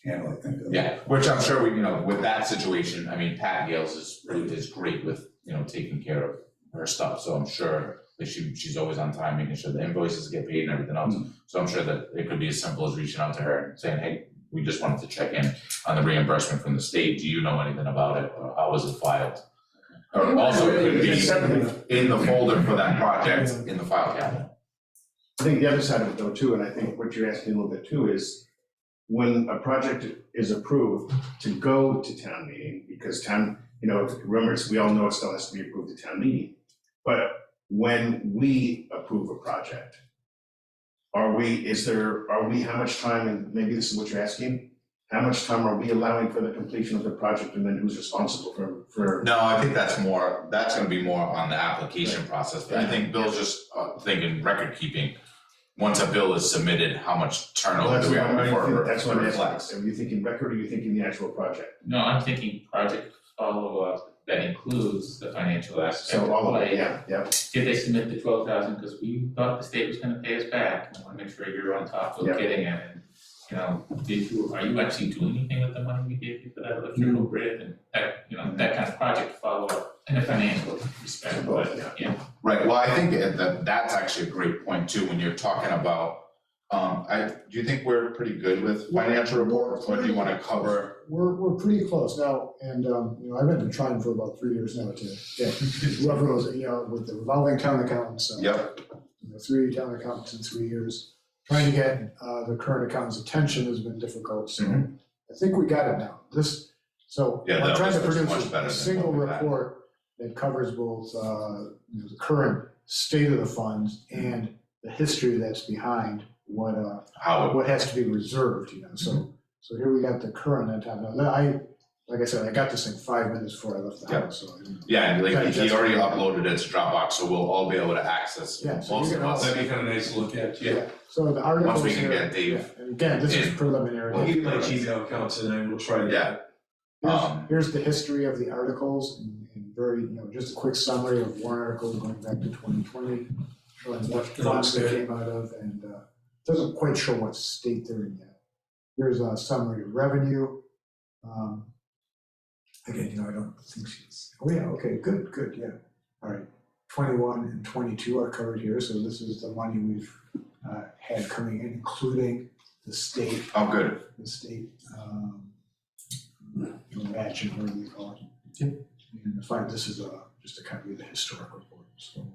S3: I think.
S1: Yeah, which I'm sure with that situation, I mean, Pat Gales is great with, taking care of her stuff, so I'm sure that she's always on time, making sure the invoices get paid and everything else. So I'm sure that it could be as simple as reaching out to her and saying, hey, we just wanted to check in on the reimbursement from the state, do you know anything about it, or how was it filed? Or also it could
S2: It's
S1: be in the folder for that project in the file cabinet.
S2: I think the other side of it though too, and I think what you're asking a little bit too is when a project is approved to go to town meeting, because town, remember, we all know it still has to be approved at town meeting. But when we approve a project, how much time, and maybe this is what you're asking, how much time are we allowing for the completion of the project and then who's responsible for?
S1: No, I think that's gonna be more on the application process, but I think Bill's just thinking record keeping. Once a bill is submitted, how much turnover do we have before it
S2: That's what I'm
S1: reflects?
S2: asking, are you thinking record or are you thinking the actual project?
S4: No, I'm thinking project follow-up that includes the financial aspect.
S2: So all of
S4: Like,
S2: it, yeah.
S4: did they submit the 12,000 because we thought the state was gonna pay us back? I wanna make sure you're on top of
S2: Yeah.
S4: getting it, and, are you actually doing anything with the money we gave you for that electrical grid and that, that kind of project follow-up in a financial respect, but, yeah.
S1: Right, well, I think that's actually a great point too, when you're talking about, do you think we're pretty good with financial reports, or do you wanna cover?
S7: We're pretty close now, and, I've been trying for about 3 years now to get whoever was, with the revolving town accountants.
S1: Yep.
S7: 3 town accountants in 3 years. Trying to get the current accountant's attention has been difficult, so I think we got it now.
S1: Yeah,
S7: I'm trying to
S1: that was much
S7: produce
S1: better
S7: a
S1: than
S7: single
S1: what we had.
S7: report that covers both, the current state of the funds and the history that's behind what has to be reserved, So here we got the current on top. Now, like I said, I got this thing 5 minutes before I left the
S1: Yep.
S7: house, so.
S1: Yeah, and like he already
S7: Yeah.
S1: uploaded it to Dropbox, so we'll all be able to access
S7: Yeah, so
S1: most
S7: you
S1: of
S7: can
S1: us.
S6: That'd be kind of nice to look at, too.
S7: So the articles
S1: Once we can
S7: here-
S1: get Dave
S7: yeah, and again, this is
S1: in.
S7: preliminary.
S6: I'll give you my Gmail accounts and I will try to.
S1: Yeah.
S7: Here's the history of the articles and very, just a quick summary of warrant articles going back to 2020, showing what funds they came out of, and doesn't quite show what state they're in yet. Here's a summary of revenue. Again, I don't think she's, oh yeah, okay, good, yeah. All right, 21 and 22 are covered here, so this is the money we've had coming in, including the state,
S1: Oh, good.
S7: matching, whatever you call it. And this is just a copy of the historic report, so.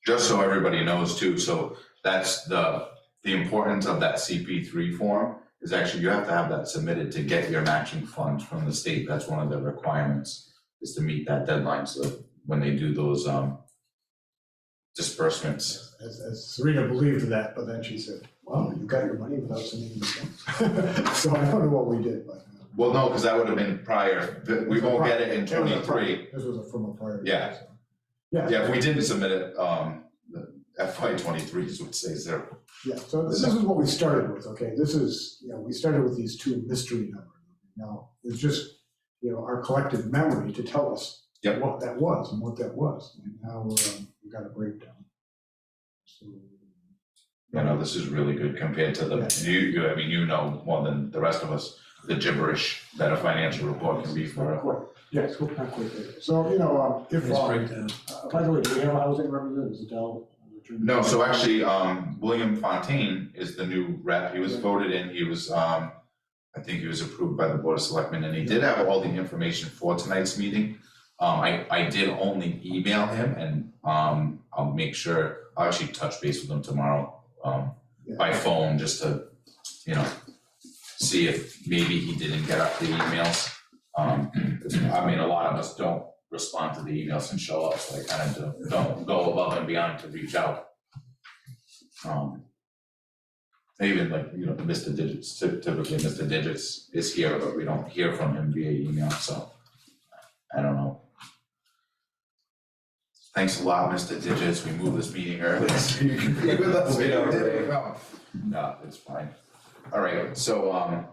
S1: Just so everybody knows too, so that's the importance of that CP3 form is actually you have to have that submitted to get your matching funds from the state. That's one of the requirements, is to meet that deadline, so when they do those disbursements.
S7: As Serena believed that, but then she said, well, you got your money without sending the funds. So I don't know what we did, but.
S1: Well, no, because that would have been prior, we won't get it in 23.
S7: This was from a prior.
S1: Yeah.
S7: So. Yeah.
S1: Yeah, if we didn't submit it, the FY 23s would say 0.
S7: Yeah, so this is what we started with, okay? This is, we started with these 2 mystery numbers. Now, it's just, our collective memory to tell us
S1: Yep.
S7: what that was and what that was. And now we've got a breakdown. So,
S1: This is really good compared to I mean, more than the rest of us, the gibberish that a financial report can be for.
S7: Yes, not quite there. So, if,
S6: Nice breakdown.
S7: by the way, do we have a housing representative? Is Adele?
S1: No, so actually, William Fontaine is the new rep. He was voted in. He was, I think he was approved by the Board of Selectmen, and he did have all the information for tonight's meeting. I did only email him, and I'll make sure, I'll actually touch base with him tomorrow by phone, just to, see if maybe he didn't get up the emails. I mean, a lot of us don't respond to the emails and show up, so I kind of don't go above and beyond to reach out. Even Mr. Digits, typically Mr. Digits is here, but we don't hear from him via email, so I don't know. Thanks a lot, Mr. Digits, we moved this meeting early, so you can be with us. No, it's fine. All right, so, I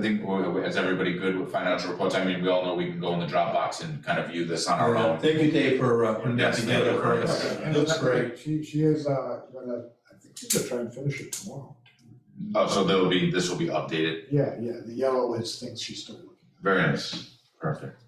S1: think, is everybody good with financial reports? I mean, we all know we can go in the Dropbox and kind of view this on our own.
S6: Thank you, Dave, for putting that
S1: Yes,
S6: together for
S1: thank
S6: us.
S1: you.
S7: And
S6: Looks great.
S7: She is gonna, I think she's gonna try and finish it tomorrow.
S1: Oh, so this will be updated,
S7: Yeah, the yellow is things she's still looking at.
S1: very nice, perfect.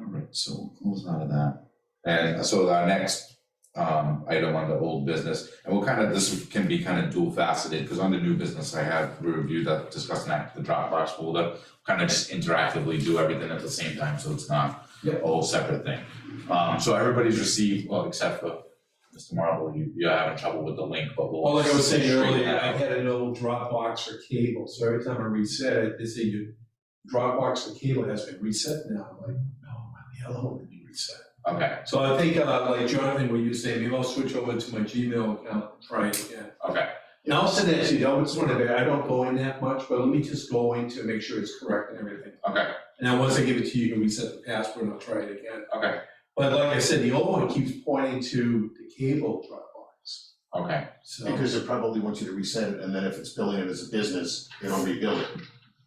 S1: All right, so we'll close out of that. And so our next item under old business, and this can be kind of dual faceted, because under new business, I have reviewed that, discussed that, the Dropbox folder, kind of just interactively do everything at the same time, so it's not a whole separate thing. So everybody's received, well, except for Mr. Marble, you're having trouble with the link, but we'll.
S6: Well, like I was saying
S1: straighten
S6: earlier,
S1: that
S6: I
S1: out.
S6: had an old Dropbox or cable, so every time I reset it, they say your Dropbox or cable has been reset now. I'm like, no, the other one would be reset.
S1: Okay,
S6: So I think, like Jonathan, what you say, maybe I'll switch over to my Gmail account and try it again.
S1: okay,
S6: And I'll send that to you, I just want to, I don't go in that much, but let me just go in to make sure it's correct and everything.
S1: okay,
S6: And then once I give it to you, you can reset the password and I'll try it again.
S1: okay,
S6: But like I said, the old one keeps pointing to the cable Dropbox,
S1: okay,
S6: so.
S2: Because it probably wants you to reset it, and then if it's billing it as a business, it'll rebuild it.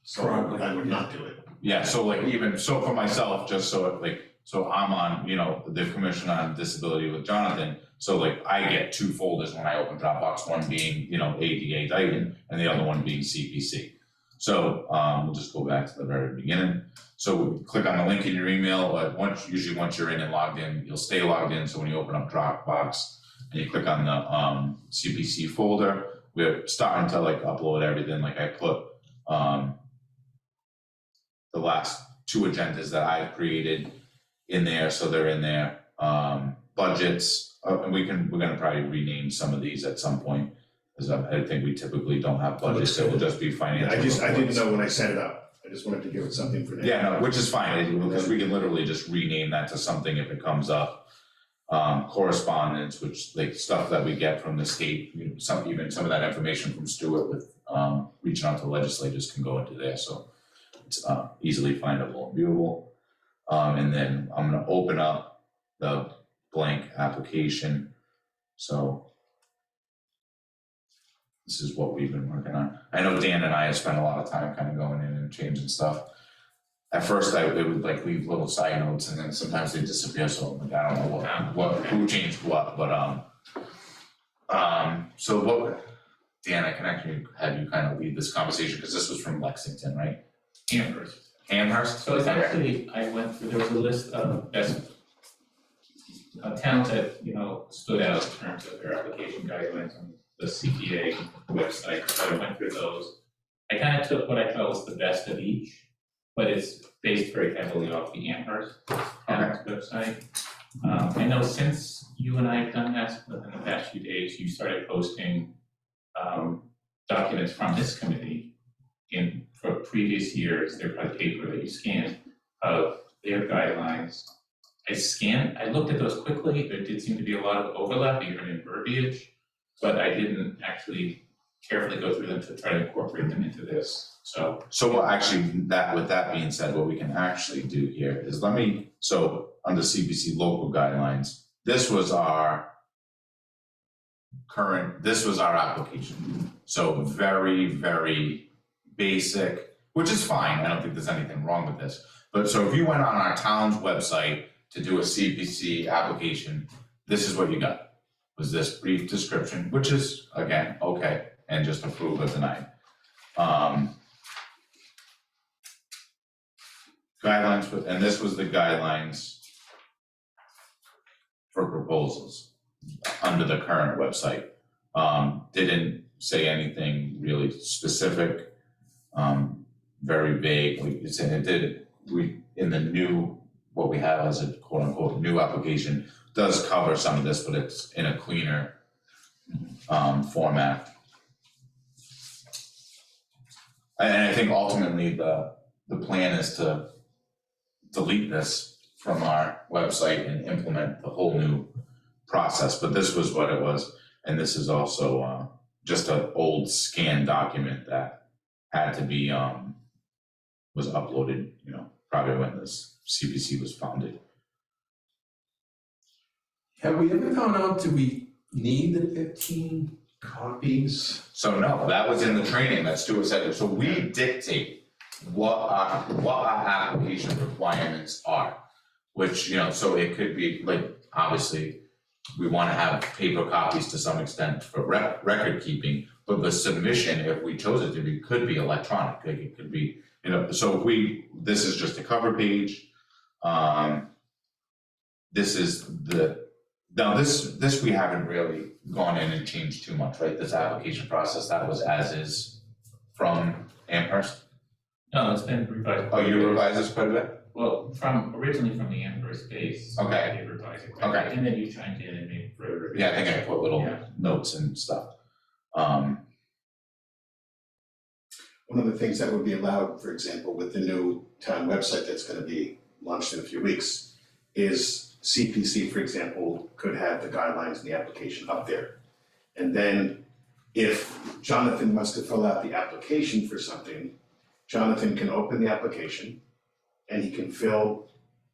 S2: So
S6: Probably.
S2: I would not do it.
S1: yeah, so like even, so for myself, just so it, like, so I'm on, the Commission on Disability with Jonathan, so like I get two folders when I open Dropbox, one being, ADA Dayton, and the other one being CPC. So, we'll just go back to the very beginning. So click on the link in your email, usually once you're in and logged in, you'll stay logged in, so when you open up Dropbox and you click on the CPC folder, we're starting to like upload everything, like I put the last two agendas that I've created in there, so they're in there. Budgets, and we're gonna probably rename some of these at some point, because I think we typically don't have budgets, it will just be financial.
S2: I didn't
S1: reports.
S2: know when I set it up, I just wanted to give it something for now.
S1: Yeah, no, which is fine, because we can literally just rename that to something if it comes up. Correspondence, which like stuff that we get from the state, even some of that information from Stuart with reaching out to legislators can go into there, so it's easily findable and viewable. And then I'm gonna open up the blank application. So this is what we've been working on. I know Dan and I have spent a lot of time kind of going in and changing stuff. At first, it would like leave little side notes, and then sometimes they disappear. So I'm like, I don't know who changed what, but so what? Dan, I can actually have you kind of lead this conversation, because this was from Lexington, right?
S4: Amherst.
S1: Amherst.
S4: So it's
S1: Okay.
S4: actually, I went through, there was a list of best towns that, stood out in terms of their application guidelines on the CPA website, so I went through those. I kind of took what I thought was the best of each, but it's based very heavily off the Amherst town's website. I know since you and I have done that within the past few days, you started posting documents from this committee for previous years, they're probably paper that you scanned, of their guidelines. I looked at those quickly, there did seem to be a lot of overlap, even in verbiage, but I didn't actually carefully go through them to try to incorporate them into this, so.
S1: So actually, with that being said, what we can actually do here is so under CBC Local Guidelines, this was our application. So very, very basic, which is fine, I don't think there's anything wrong with this. But so if you went on our town's website to do a CPC application, this is what you got, was this brief description, which is, again, okay, and just approve or deny. Guidelines, and this was the guidelines for proposals under the current website. Didn't say anything really specific, very vague, like you said, in the new, what we have as a quote unquote new application does cover some of this, but it's in a cleaner format. And I think ultimately the plan is to delete this from our website and implement the whole new process, but this was what it was. And this is also just an old scanned document that had to be, was uploaded, probably when this CBC was founded.
S6: Have we ever found out, do we need the 15 copies?
S1: So no, that was in the training that Stuart said. So we dictate what our application requirements are, which, so it could be like, obviously, we want to have paper copies to some extent for record keeping, but the submission, if we chose it to be, could be electronic. Like it could be, so this is just a cover page. This is Now, this we haven't really gone in and changed too much, right? This application process, that was as is from Amherst.
S4: No, it's been revised.
S1: Oh, you revised this quite a bit?
S4: Well, originally from the Amherst base.
S1: Okay.
S4: They revised it. quite a bit,
S1: Okay.
S4: And then you chimed in and made further.
S1: Yeah, I think I put little
S4: Yeah.
S1: notes and stuff.
S2: One of the things that would be allowed, for example, with the new town website that's gonna be launched in a few weeks, is CPC, for example, could have the guidelines and the application up there. And then if Jonathan wants to fill out the application for something, Jonathan can open the application and he can fill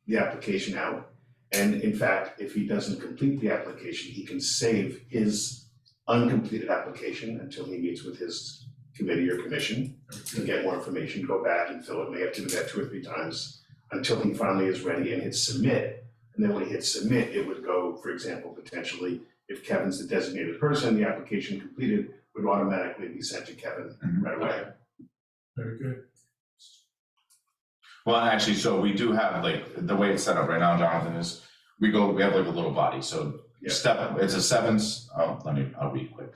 S2: the application out. And in fact, if he doesn't complete the application, he can save his uncompleted application until he meets with his committee or commission to get more information, go back and fill it, may have to do that 2 or 3 times until he finally is ready and hits submit. And then when he hits submit, it would go, for example, potentially, if Kevin's the designated person, the application completed would automatically be sent to Kevin right away.
S6: Very good.
S1: Well, actually, so we do have, like, the way it's set up right now, Jonathan, is we have like a little body, so
S2: Yeah.
S1: it's a I'll read quick.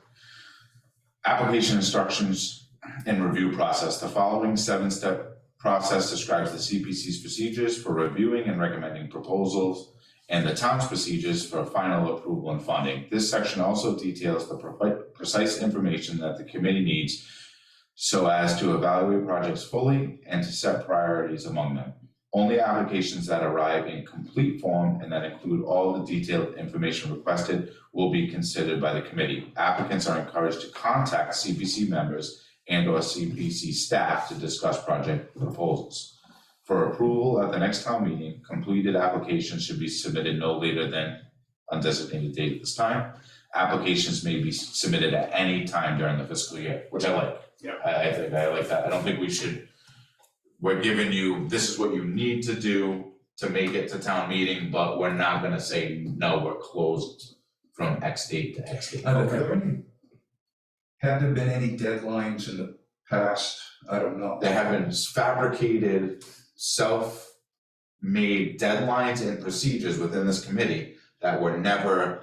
S1: Application instructions and review process. The following 7-step process describes the CPC's procedures for reviewing and recommending proposals and the town's procedures for final approval and funding. This section also details the precise information that the committee needs so as to evaluate projects fully and to set priorities among them. Only applications that arrive in complete form and that include all the detailed information requested will be considered by the committee. Applicants are encouraged to contact CPC members and/or CPC staff to discuss project proposals. For approval at the next town meeting, completed applications should be submitted no later than undesignated date at this time. Applications may be submitted at any time during the fiscal year, which I like.
S2: Yeah.
S1: I think I like that. I don't think we're giving you, this is what you need to do to make it to town meeting, but we're not gonna say, no, we're closed from X date to X date.
S3: Have there been any deadlines in the past? I don't know.
S1: There have been fabricated, self-made deadlines and procedures within this committee that were never,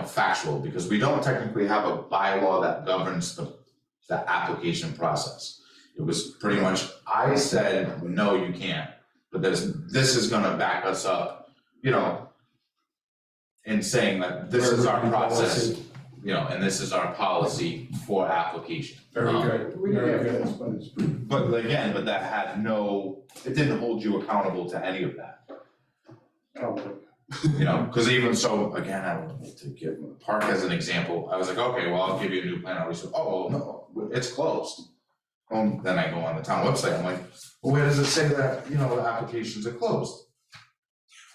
S1: factual, because we don't technically have a bylaw that governs the application process. It was pretty much, I said, no, you can't, but this is gonna back us up, in saying that this is our process, and this is our policy for application.
S6: Very good.
S7: We didn't have this, but it's pretty.
S1: But again, that had it didn't hold you accountable to any of that. Because even so, again, I would to give Park as an example, I was like, okay, well, I'll give you a new plan, I said, oh, no, it's closed. Then I go on the town website, I'm like, well, where does it say that, the applications are closed?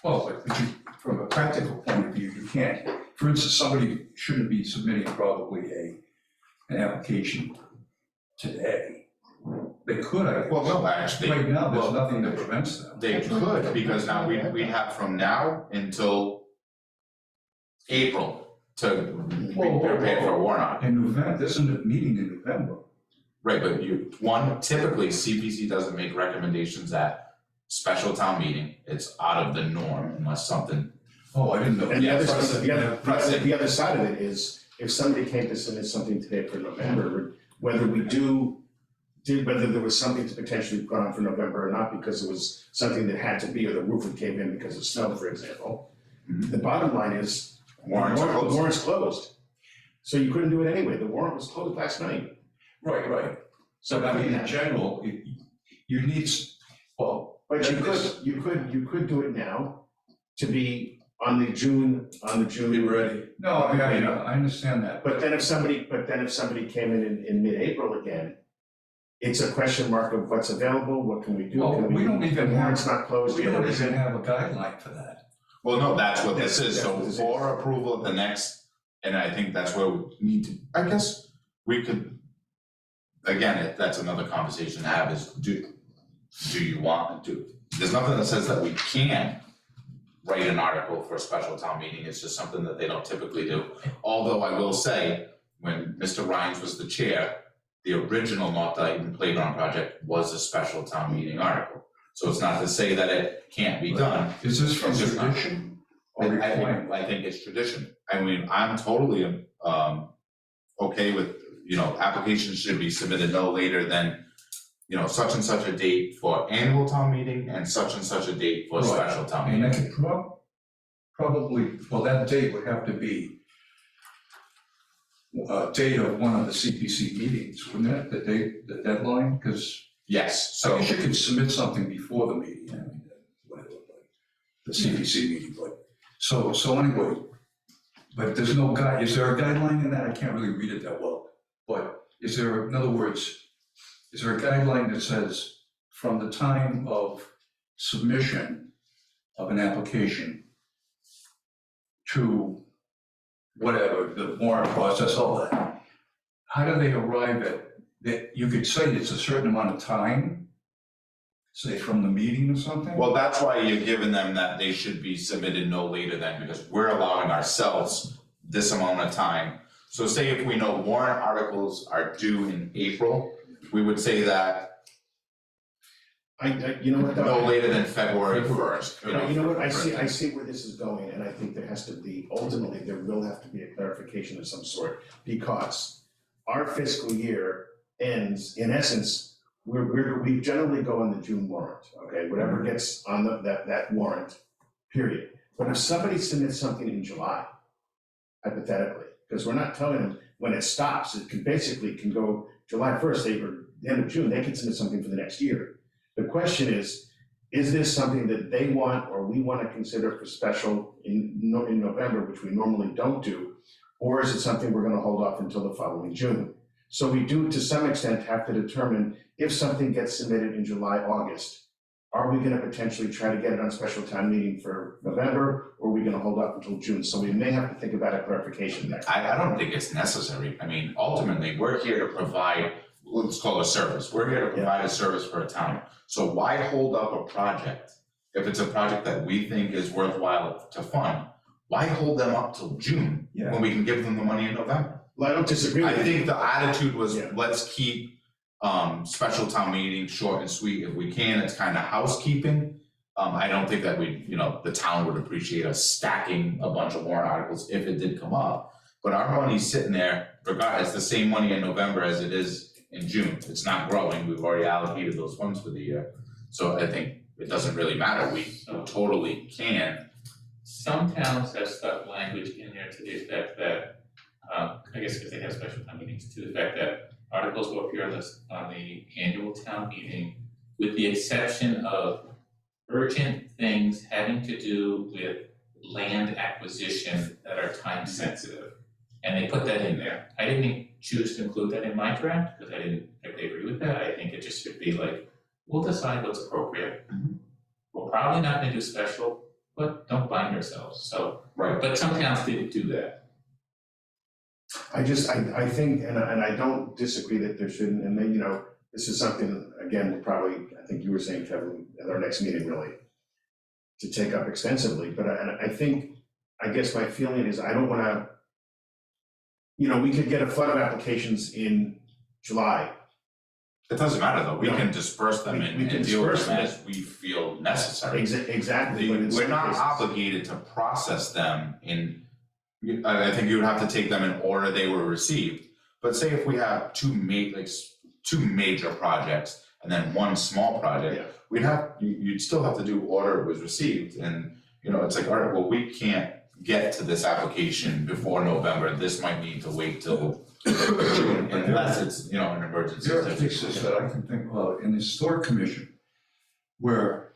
S3: Well, but from a practical point of view, you can't. For instance, somebody shouldn't be submitting probably an application today. They could,
S1: Well, no, actually,
S3: right now, there's nothing that prevents them.
S1: they could, because now we have from now until April to be prepared for a warrant article.
S3: In November, there's a meeting in November.
S1: Right, but typically CPC doesn't make recommendations at special town meeting, it's out of the norm unless something.
S3: Oh, I didn't know.
S2: And the other
S1: Yeah,
S2: side, the other side of it is, if somebody came to submit something today for November, whether there was something to potentially put on for November or not, because it was something that had to be, or the roof had caved in because of snow, for example.
S1: Mhm.
S2: The bottom line is,
S1: Warrants are closed.
S2: the warrant's closed. So you couldn't do it anyway, the warrant was closed last night.
S3: Right. So I mean, in general, you need, well.
S2: But you could do it now to be on the June.
S6: Be ready.
S3: No, I understand that.
S2: But then if somebody came in mid-April again, it's a question mark of what's available, what can we do?
S3: Well,
S2: Can
S3: we don't even
S2: The
S3: have,
S2: warrant's not closed
S3: we
S2: yet.
S3: don't even have a guideline for that.
S1: Well, no, that's what this is,
S2: That's
S1: so
S2: what this is.
S1: for approval at the next, and I think that's where we need to, I guess, we could. Again, that's another conversation to have is, do you want to, there's nothing that says that we can't write an article for a special town meeting, it's just something that they don't typically do. Although I will say, when Mr. Rhines was the chair, the original North Dayton Playground project was a special town meeting article. So it's not to say that it can't be done,
S3: Is this from
S1: It's just not-
S3: tradition? or requirement?
S1: I think it's tradition. I mean, I'm totally, okay with, applications should be submitted no later than, such and such a date for annual town meeting and such a date for
S3: Right.
S1: special town
S3: And
S1: meeting.
S3: that could probably, well, that date would have to be a date of one of the CPC meetings, wouldn't it? The date, the deadline, because
S1: Yes,
S3: I
S1: so,
S3: guess you could submit something before the meeting, I mean, whatever, like, the CPC meeting, but, so anyway, but there's no guide, is there a guideline in that? I can't really read it that well, but is there, in other words, is there a guideline that says from the time of submission of an application to whatever, the warrant process, all that, how do they arrive at, that you could say it's a certain amount of time, say from the meeting or something?
S1: well, that's why you're giving them that they should be submitted no later than, because we're allowing ourselves this amount of time. So say if we know warrant articles are due in April, we would say that
S2: you know what, though?
S1: no later than February first.
S2: You know what, I see where this is going, and I think there has to be, ultimately, there will have to be a clarification of some sort, because our fiscal year ends, in essence, we generally go on the June warrant, okay, whatever gets on that warrant, period. But if somebody submits something in July, hypothetically, because we're not telling them when it stops, it can go July 1st, or the end of June, they can submit something for the next year. The question is this something that they want or we want to consider for special in November, which we normally don't do, or is it something we're going to hold off until the following June? So we do, to some extent, have to determine if something gets submitted in July, August, are we going to potentially try to get it on special town meeting for November, or are we going to hold off until June? So we may have to think about a clarification there.
S1: I don't think it's necessary. I mean, ultimately, we're here to provide, let's call it a service. We're here to provide a service for a town. So why hold up a project? If it's a project that we think is worthwhile to fund, why hold them up till June when we can give them the money in November?
S2: Well, I don't disagree
S1: I
S2: with you.
S1: think the attitude was,
S2: Yeah.
S1: let's keep special town meetings short and sweet if we can. It's kind of housekeeping. I don't think that the town would appreciate us stacking a bunch of warrant articles if it did come up. But our money's sitting there, regardless, the same money in November as it is in June. It's not growing. We've already allocated those funds for the year. So I think it doesn't really matter. We totally can.
S4: Some towns have stuck language in there to the effect that, I guess because they have special town meetings, to the effect that articles will appear on the annual town meeting, with the exception of urgent things having to do with land acquisition that are time sensitive. And they put that in there. I didn't choose to include that in my draft, because I didn't particularly agree with that. I think it just should be like, we'll decide what's appropriate. We're probably not gonna do special, but don't bind ourselves, so.
S1: Right.
S4: But some towns didn't do that.
S2: I think, and I don't disagree that there shouldn't, and then, this is something, again, we'll probably, I think you were saying, Kevin, at our next meeting, really, to take up extensively, but I guess my feeling is I don't wanna, we could get a flood of applications in July.
S1: It doesn't matter though. We
S2: No.
S1: can disperse them
S2: We
S1: and
S2: can
S1: deal with
S2: disperse
S1: them
S2: them.
S1: as we feel necessary.
S2: Exactly, but in
S1: We're
S2: some
S1: not
S2: cases-
S1: obligated to process them I think you would have to take them in order they were received. But say if we have two major projects and then one small project, you'd still have to do order it was received. And, it's like, all right, well, we can't get to this application before November. This might need to wait till June unless it's, an emergency.
S3: There are cases that I can think of in the historic commission where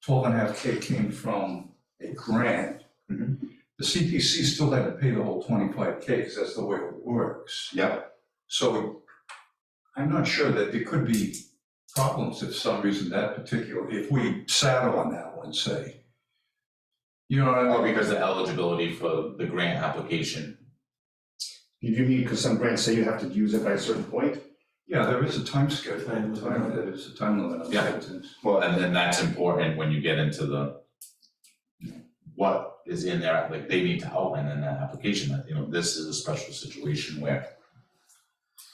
S3: 12.5K came from a grant.
S1: Mhm.
S3: The CPC still had to pay the whole 25K because that's the way it works.
S1: Yep.
S3: So I'm not sure that there could be problems if for some reason if we sat on that one, say. You know what I mean?
S1: Or because the eligibility for the grant application.
S2: Did you mean, because some grants say you have to use it by a certain point?
S3: Yeah, there is a time schedule, there is a time limit on
S1: Yeah.
S3: certain things.
S1: Well, and then that's important when you get into the, what is in there, like they need to outline in that application that, this is a special situation where.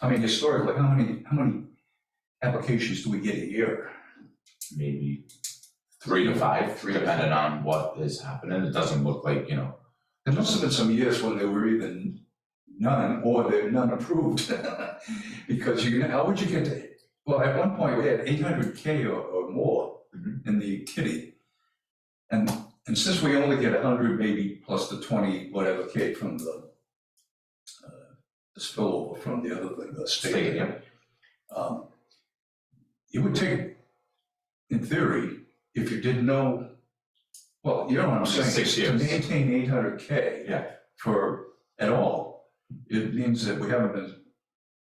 S3: I mean, historically, how many applications do we get a year?
S1: Maybe 3 to 5, depending on what is happening. It doesn't look like, you know,
S3: There must have been some years when there were even none, or they're none approved. Because how would you get to, well, at one point we had 800K or more in the kitty. And since we only get 100 maybe plus the 20 whatever K from the spillover from the other thing, the stadium. It would take, in theory, if you didn't know, well, you know what I'm saying,
S1: 6
S3: to
S1: years.
S3: maintain 800K
S1: Yeah.
S3: for, at all, it means that we haven't been,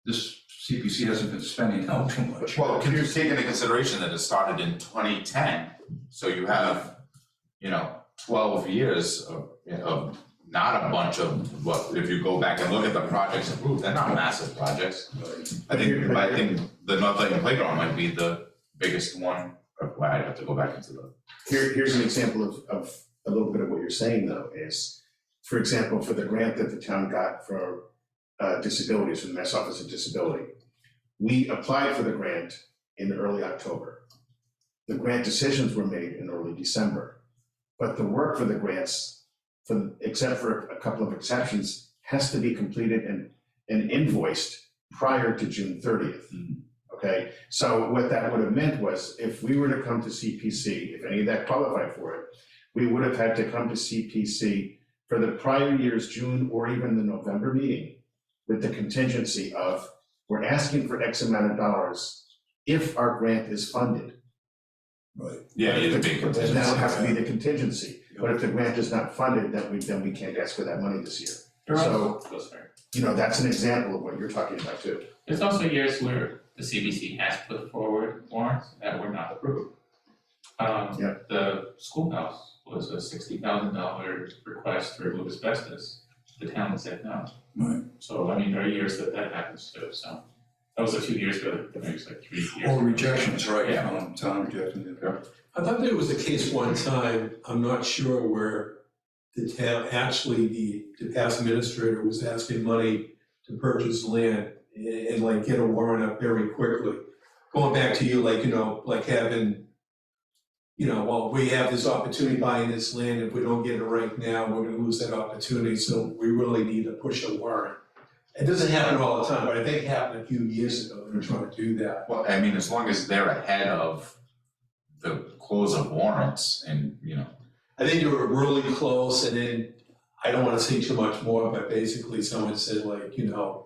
S3: this CPC hasn't been spending out too much.
S1: well, can you take into consideration that it started in 2010? So you have, you know, 12 years of not a bunch of, what, if you go back and look at the projects approved, they're not massive projects. I think the North Layton Playground might be the biggest one, well, I'd have to go back into the.
S2: Here's an example of a little bit of what you're saying though, is, for example, for the grant that the town got for disabilities, from the Mass Office of Disability. We applied for the grant in early October. The grant decisions were made in early December. But the work for the grants, except for a couple of exceptions, has to be completed and invoiced prior to June 30th. Okay, so what that would have meant was, if we were to come to CPC, if any of that qualified for it, we would have had to come to CPC for the prior year's June or even the November meeting with the contingency of, we're asking for X amount of dollars if our grant is funded.
S3: Right.
S1: Yeah, it'd be
S2: Then
S1: contingency.
S2: that would have to be the contingency, but if the grant is not funded, then we can't ask for that money this year. So, you know, that's an example of what you're talking about too.
S4: There's also years where the CBC has put forward warrants that were not approved. The schoolhouse was a $60,000 request to remove asbestos. The town said no.
S3: Right.
S4: So, I mean, there are years that happens too, so. That was a few years ago, maybe it's like 3 years.
S3: Or
S4: ago.
S3: rejections, right,
S4: Yeah.
S3: town rejecting it.
S6: I thought there was a case one time, I'm not sure, where the town, actually the past administrator was asking money to purchase land and like get a warrant up very quickly. Going back to you, like, you know, like having, you know, well, we have this opportunity buying this land, if we don't get it right now, we're gonna lose that opportunity, so we really need to push a warrant. It doesn't happen all the time, but I think it happened a few years ago, they were trying to do that.
S1: Well, I mean, as long as they're ahead of the close of warrants and, you know.
S6: I think they were really close, and then, I don't wanna say too much more, but basically someone said like, you know,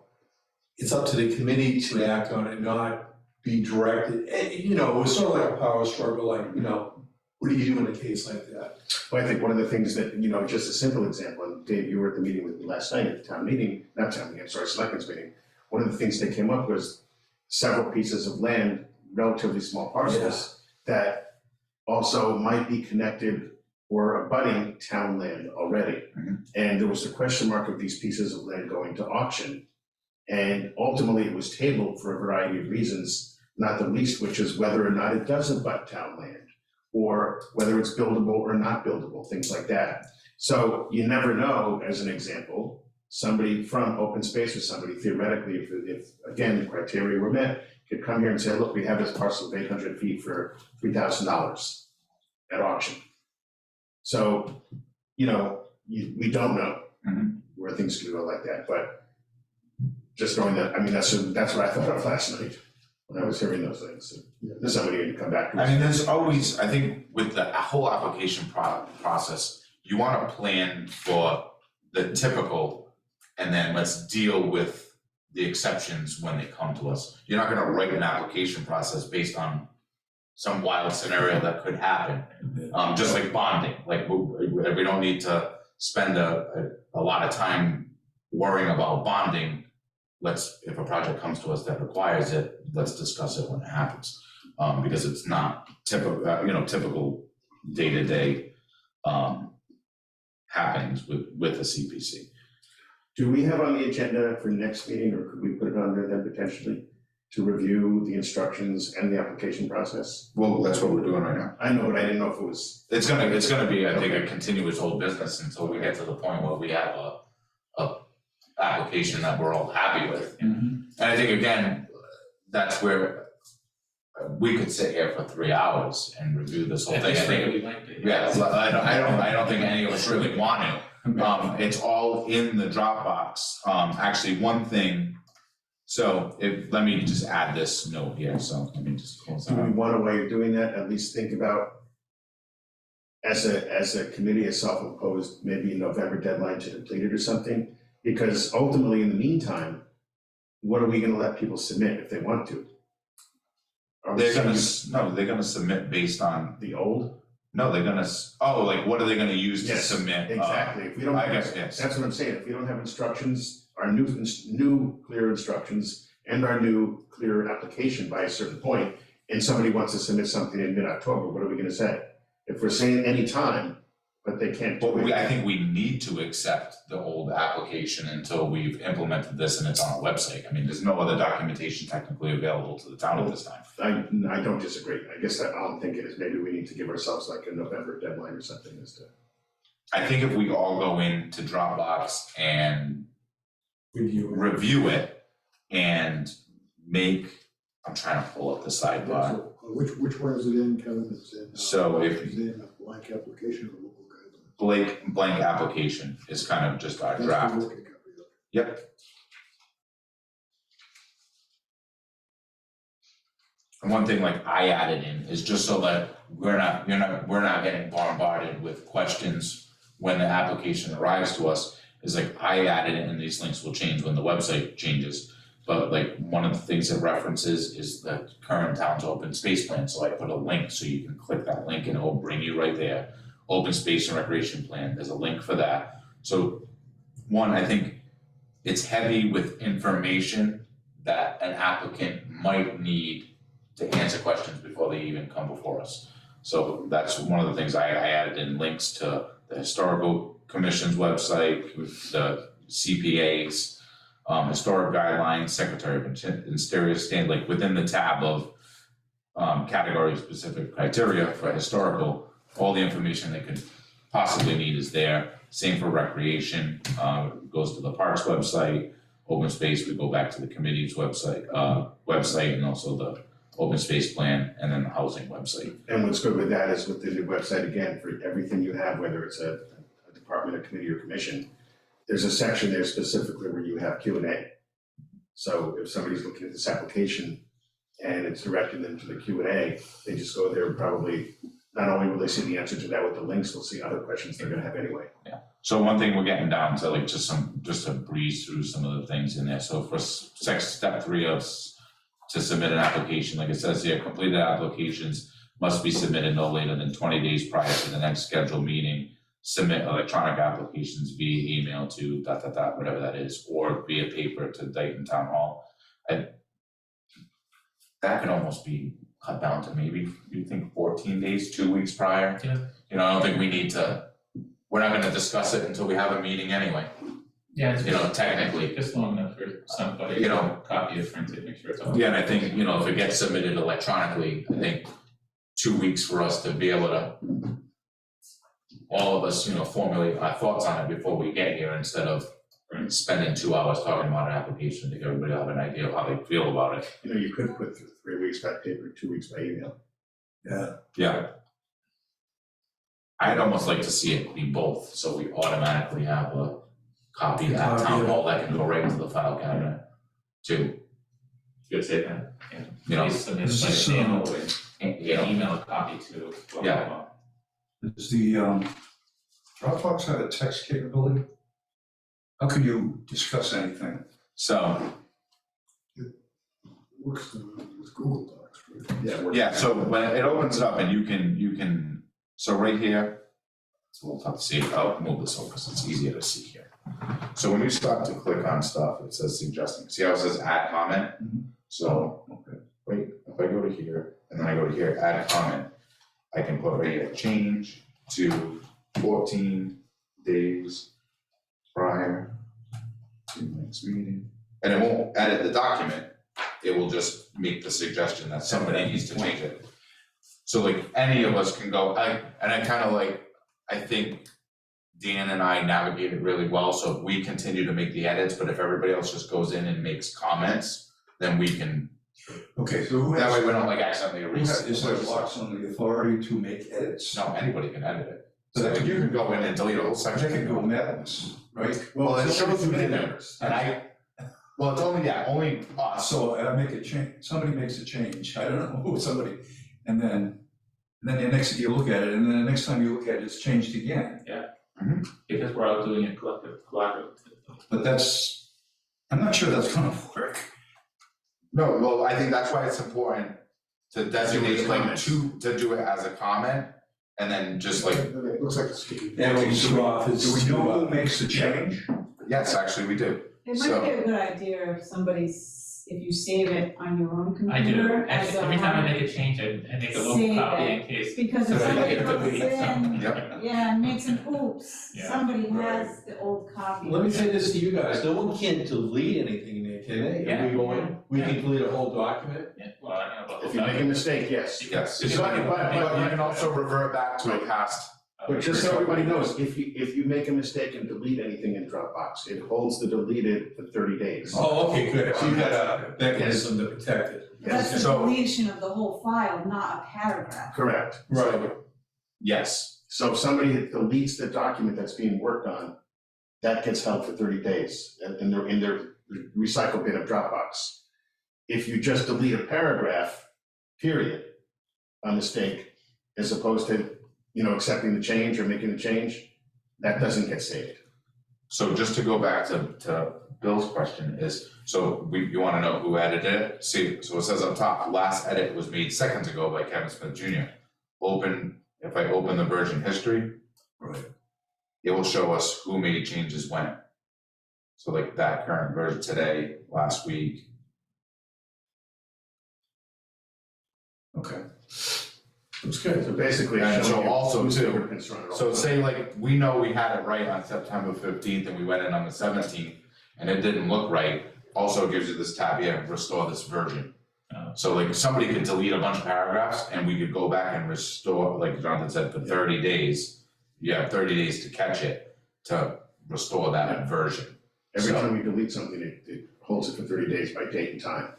S6: it's up to the committee to act on it, not be directed. And, you know, it was sort of like a power struggle, like, you know, what do you do in a case like that?
S2: Well, I think one of the things that, you know, just a simple example, and Dave, you were at the meeting with me last night at the town meeting, selectmen's meeting. One of the things they came up was several pieces of land, relatively small parcels, that also might be connected or abutting town land already. And there was a question mark of these pieces of land going to auction. And ultimately it was tabled for a variety of reasons, not the least which is whether or not it does abut town land, or whether it's buildable or not buildable, things like that. So you never know, as an example, somebody from open space or somebody theoretically, if again, the criteria were met, could come here and say, look, we have this parcel of 800 feet for $3,000 at auction. So, you know, we don't know where things could go like that, but just knowing that, I mean, that's what I thought of last night when I was hearing those things. There's somebody to come back to us.
S1: I mean, there's always, I think with the whole application process, you wanna plan for the typical, and then let's deal with the exceptions when they come to us. You're not gonna write an application process based on some wild scenario that could happen. Just like bonding, like we don't need to spend a lot of time worrying about bonding. If a project comes to us that requires it, let's discuss it when it happens. Because it's not typical day-to-day happenings with the CPC.
S2: Do we have on the agenda for next meeting, or could we put it on there then potentially, to review the instructions and the application process?
S1: Well, that's what we're doing right now.
S2: I know, but I didn't know if it was.
S1: It's gonna be, I think, a continuous whole business until we get to the point where we have a application that we're all happy with. And I think, again, that's where we could sit here for 3 hours and review this whole
S4: At
S1: thing, I
S4: this
S1: think.
S4: rate, we might be.
S1: Yeah, I don't think any of us really want to. It's all in the Dropbox. Actually, one thing, so let me just add this note here, so let me just close
S2: Do
S1: that
S2: we
S1: out.
S2: wanna, while you're doing that, at least think about as a committee, a self-imposed, maybe a November deadline to complete it or something? Because ultimately, in the meantime, what are we gonna let people submit if they want to? Are we
S1: They're gonna,
S2: saying
S1: they're gonna submit based on,
S2: the old?
S1: no, they're gonna, like, what are they gonna use to
S2: Yes,
S1: submit?
S2: Exactly, if we don't
S1: I
S2: have,
S1: guess, yes.
S2: that's what I'm saying, if we don't have instructions, our new clear instructions and our new clear application by a certain point, and somebody wants to submit something in mid-October, what are we gonna say? If we're saying any time, but they can't do
S1: But
S2: it.
S1: I think we need to accept the old application until we've implemented this and it's on our website. I mean, there's no other documentation technically available to the town at this time.
S2: I don't disagree, I guess that all I'm thinking is maybe we need to give ourselves like a November deadline or something as to.
S1: I think if we all go into Dropbox and review it and I'm trying to pull up the sidebar.
S7: So, which one is it in, Kevin? It's in,
S1: So if
S7: is it in a blank application or local guidelines?
S1: blank application is kind of just our
S7: That's the
S1: draft.
S7: working copy of it.
S1: Yep. And one thing like I added in is just so that we're not getting bombarded with questions when the application arrives to us, is like I added in, and these links will change when the website changes. But like one of the things it references is the current town's open space plan, so I put a link so you can click that link and it will bring you right there. Open space and recreation plan, there's a link for that. So one, I think it's heavy with information that an applicant might need to answer questions before they even come before us. So that's one of the things I added in, links to the historical commission's website, the CPA's, historic guidelines, Secretary of Interior stand, like within the tab of category specific criteria for historical, all the information they could possibly need is there. Same for recreation, goes to the parks website. Open space, we go back to the committee's website, and also the open space plan, and then the housing website.
S2: And what's good with that is with the new website, again, for everything you have, whether it's a department, a committee, or commission, there's a section there specifically where you have Q&A. So if somebody's looking at this application and it's directing them to the Q&A, they just go there and probably, not only will they see the answer to that with the links, they'll see other questions they're gonna have anyway.
S1: Yeah, so one thing we're getting down to, like just to breeze through some of the things in there. So for step 3 of to submit an application, like it says here, completed applications must be submitted no later than 20 days prior to the next scheduled meeting. Submit electronic applications via email to ... whatever that is, or via paper to Dayton Town Hall. That could almost be cut down to maybe, you think 14 days, 2 weeks prior?
S4: Yeah.
S1: You know, I don't think we need to, we're not gonna discuss it until we have a meeting anyway,
S4: Yeah, it's
S1: you know, technically.
S4: just long enough for somebody
S1: You
S4: to
S1: know.
S4: copy it, print it, make sure it's all.
S1: Yeah, and I think, you know, if it gets submitted electronically, I think 2 weeks for us to be able to, all of us, you know, formulate our thoughts on it before we get here, instead of spending 2 hours talking about an application. I think everybody will have an idea of how they feel about it.
S2: You know, you could put 3 weeks by paper, 2 weeks by email.
S3: Yeah,
S1: Yeah. I'd almost like to see it be both, so we automatically have a copy at town hall that can go right into the file cabinet too.
S4: Good say that, yeah.
S1: You know,
S4: Please submit
S3: this
S4: by
S3: is,
S4: email and
S1: you know,
S4: email a copy to.
S1: Yeah.
S3: does the Dropbox have a text capability? How can you discuss anything?
S1: so,
S7: Works with Google Docs, right?
S1: yeah, so when it opens it up and you can, so right here, it's a little tough to see, I'll move this over because it's easier to see here. So when you start to click on stuff, it says suggesting, see how it says add comment? So, wait, if I go to here, and then I go to here, add comment, I can put right here, change to 14 days prior to next meeting. And it won't edit the document, it will just make the suggestion that somebody needs to change it. So like any of us can go, I kind of like, I think Dan and I navigate it really well, so if we continue to make the edits, but if everybody else just goes in and makes comments, then we can
S3: Okay, so who
S1: That
S3: has,
S1: way we don't like accidentally erase.
S3: is there lots on the authority to make edits?
S1: No, anybody can edit it.
S3: But
S1: So you can go in and delete a whole
S3: I
S1: section.
S3: think it go madness, right?
S1: Well, it
S2: it's
S1: shows
S2: only
S1: who
S2: committee
S1: did it.
S2: members.
S1: And well, it's only, yeah, only us.
S3: So I make a change, somebody makes a change, I don't know who, somebody, and then the next, you look at it, and then the next time you look at it, it's changed again.
S4: Because we're all doing it collaboratively.
S3: But that's, I'm not sure that's gonna work.
S1: No, well, I think that's why it's important to designate like
S2: comments.
S1: to do it as a comment, and then just like,
S7: It looks like it's skipping.
S6: And when you screw off,
S3: Do
S6: it's
S3: we know
S6: too,
S3: who makes the change?
S1: yes, actually, we do.
S9: It
S1: So-
S9: might be a good idea if if you save it on your own
S4: I do,
S9: computer as a.
S4: every time I make a change, I make a little
S9: Save
S4: copy
S9: it.
S4: in case.
S9: Because if
S4: So I
S9: somebody
S4: get to
S9: comes
S4: delete something.
S9: in,
S1: Yep.
S9: yeah, and makes an oops,
S4: Yeah,
S9: somebody
S6: right.
S9: has the old copy.
S6: let me say this to you guys, no one can delete anything in there, can they?
S4: Yeah.
S6: Are we going, we can delete a whole document?
S4: Yeah, well, I don't know about.
S2: If you make a mistake, yes.
S1: Yes,
S4: Because
S1: but
S4: you can-
S1: you can also revert back to a past.
S2: But just so everybody knows, if you make a mistake and delete anything in Dropbox, it holds the deleted for 30 days.
S6: Oh, okay, good, so you got a mechanism to protect it.
S9: That's the
S1: So-
S9: deletion of the whole file, not a paragraph.
S2: Correct.
S6: Right.
S1: Yes,
S2: So if somebody deletes the document that's being worked on, that gets held for 30 days in their recycle bin of Dropbox. If you just delete a paragraph, period, a mistake, as opposed to, accepting the change or making the change, that doesn't get saved.
S1: so just to go back to Bill's question is, so you wanna know who edited it? See, so it says up top, last edit was made seconds ago by Kevin Smith Jr. If I open the version history,
S3: Right.
S1: it will show us who made changes when. So like that current version today, last week.
S3: Okay.
S6: That's good.
S2: So basically,
S1: And
S2: it's
S1: so
S2: showing you
S1: also
S2: whose
S1: too,
S2: fingerprints are on it all.
S1: So say like, we know we had it right on September 15th and we went in on the 17th and it didn't look right, also it gives you this tab here, restore this version.
S4: Oh.
S1: So like somebody could delete a bunch of paragraphs and we could go back and restore, like Jonathan said, for 30 days. You have 30 days to catch it, to restore that version.
S2: Every
S1: So-
S2: time you delete something, it holds it for 30 days by date and time.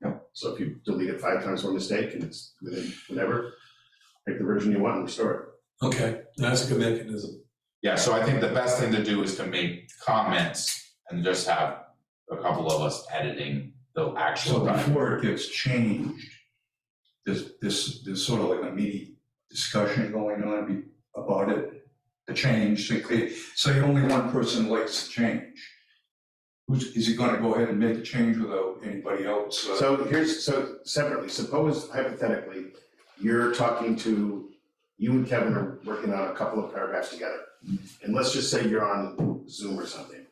S1: Yep.
S2: So if you delete it 5 times for a mistake and it's within whatever, pick the version you want and restore it.
S6: Okay, that's a good mechanism.
S1: Yeah, so I think the best thing to do is to make comments and just have a couple of us editing the actual
S3: So
S1: document.
S3: before it gets changed, there's sort of like a mini discussion going on about it, the change, say only one person likes the change. Is he gonna go ahead and make the change without anybody else?
S2: So separately, suppose hypothetically, you're talking to, you and Kevin are working on a couple of paragraphs together. And let's just say you're on Zoom or something,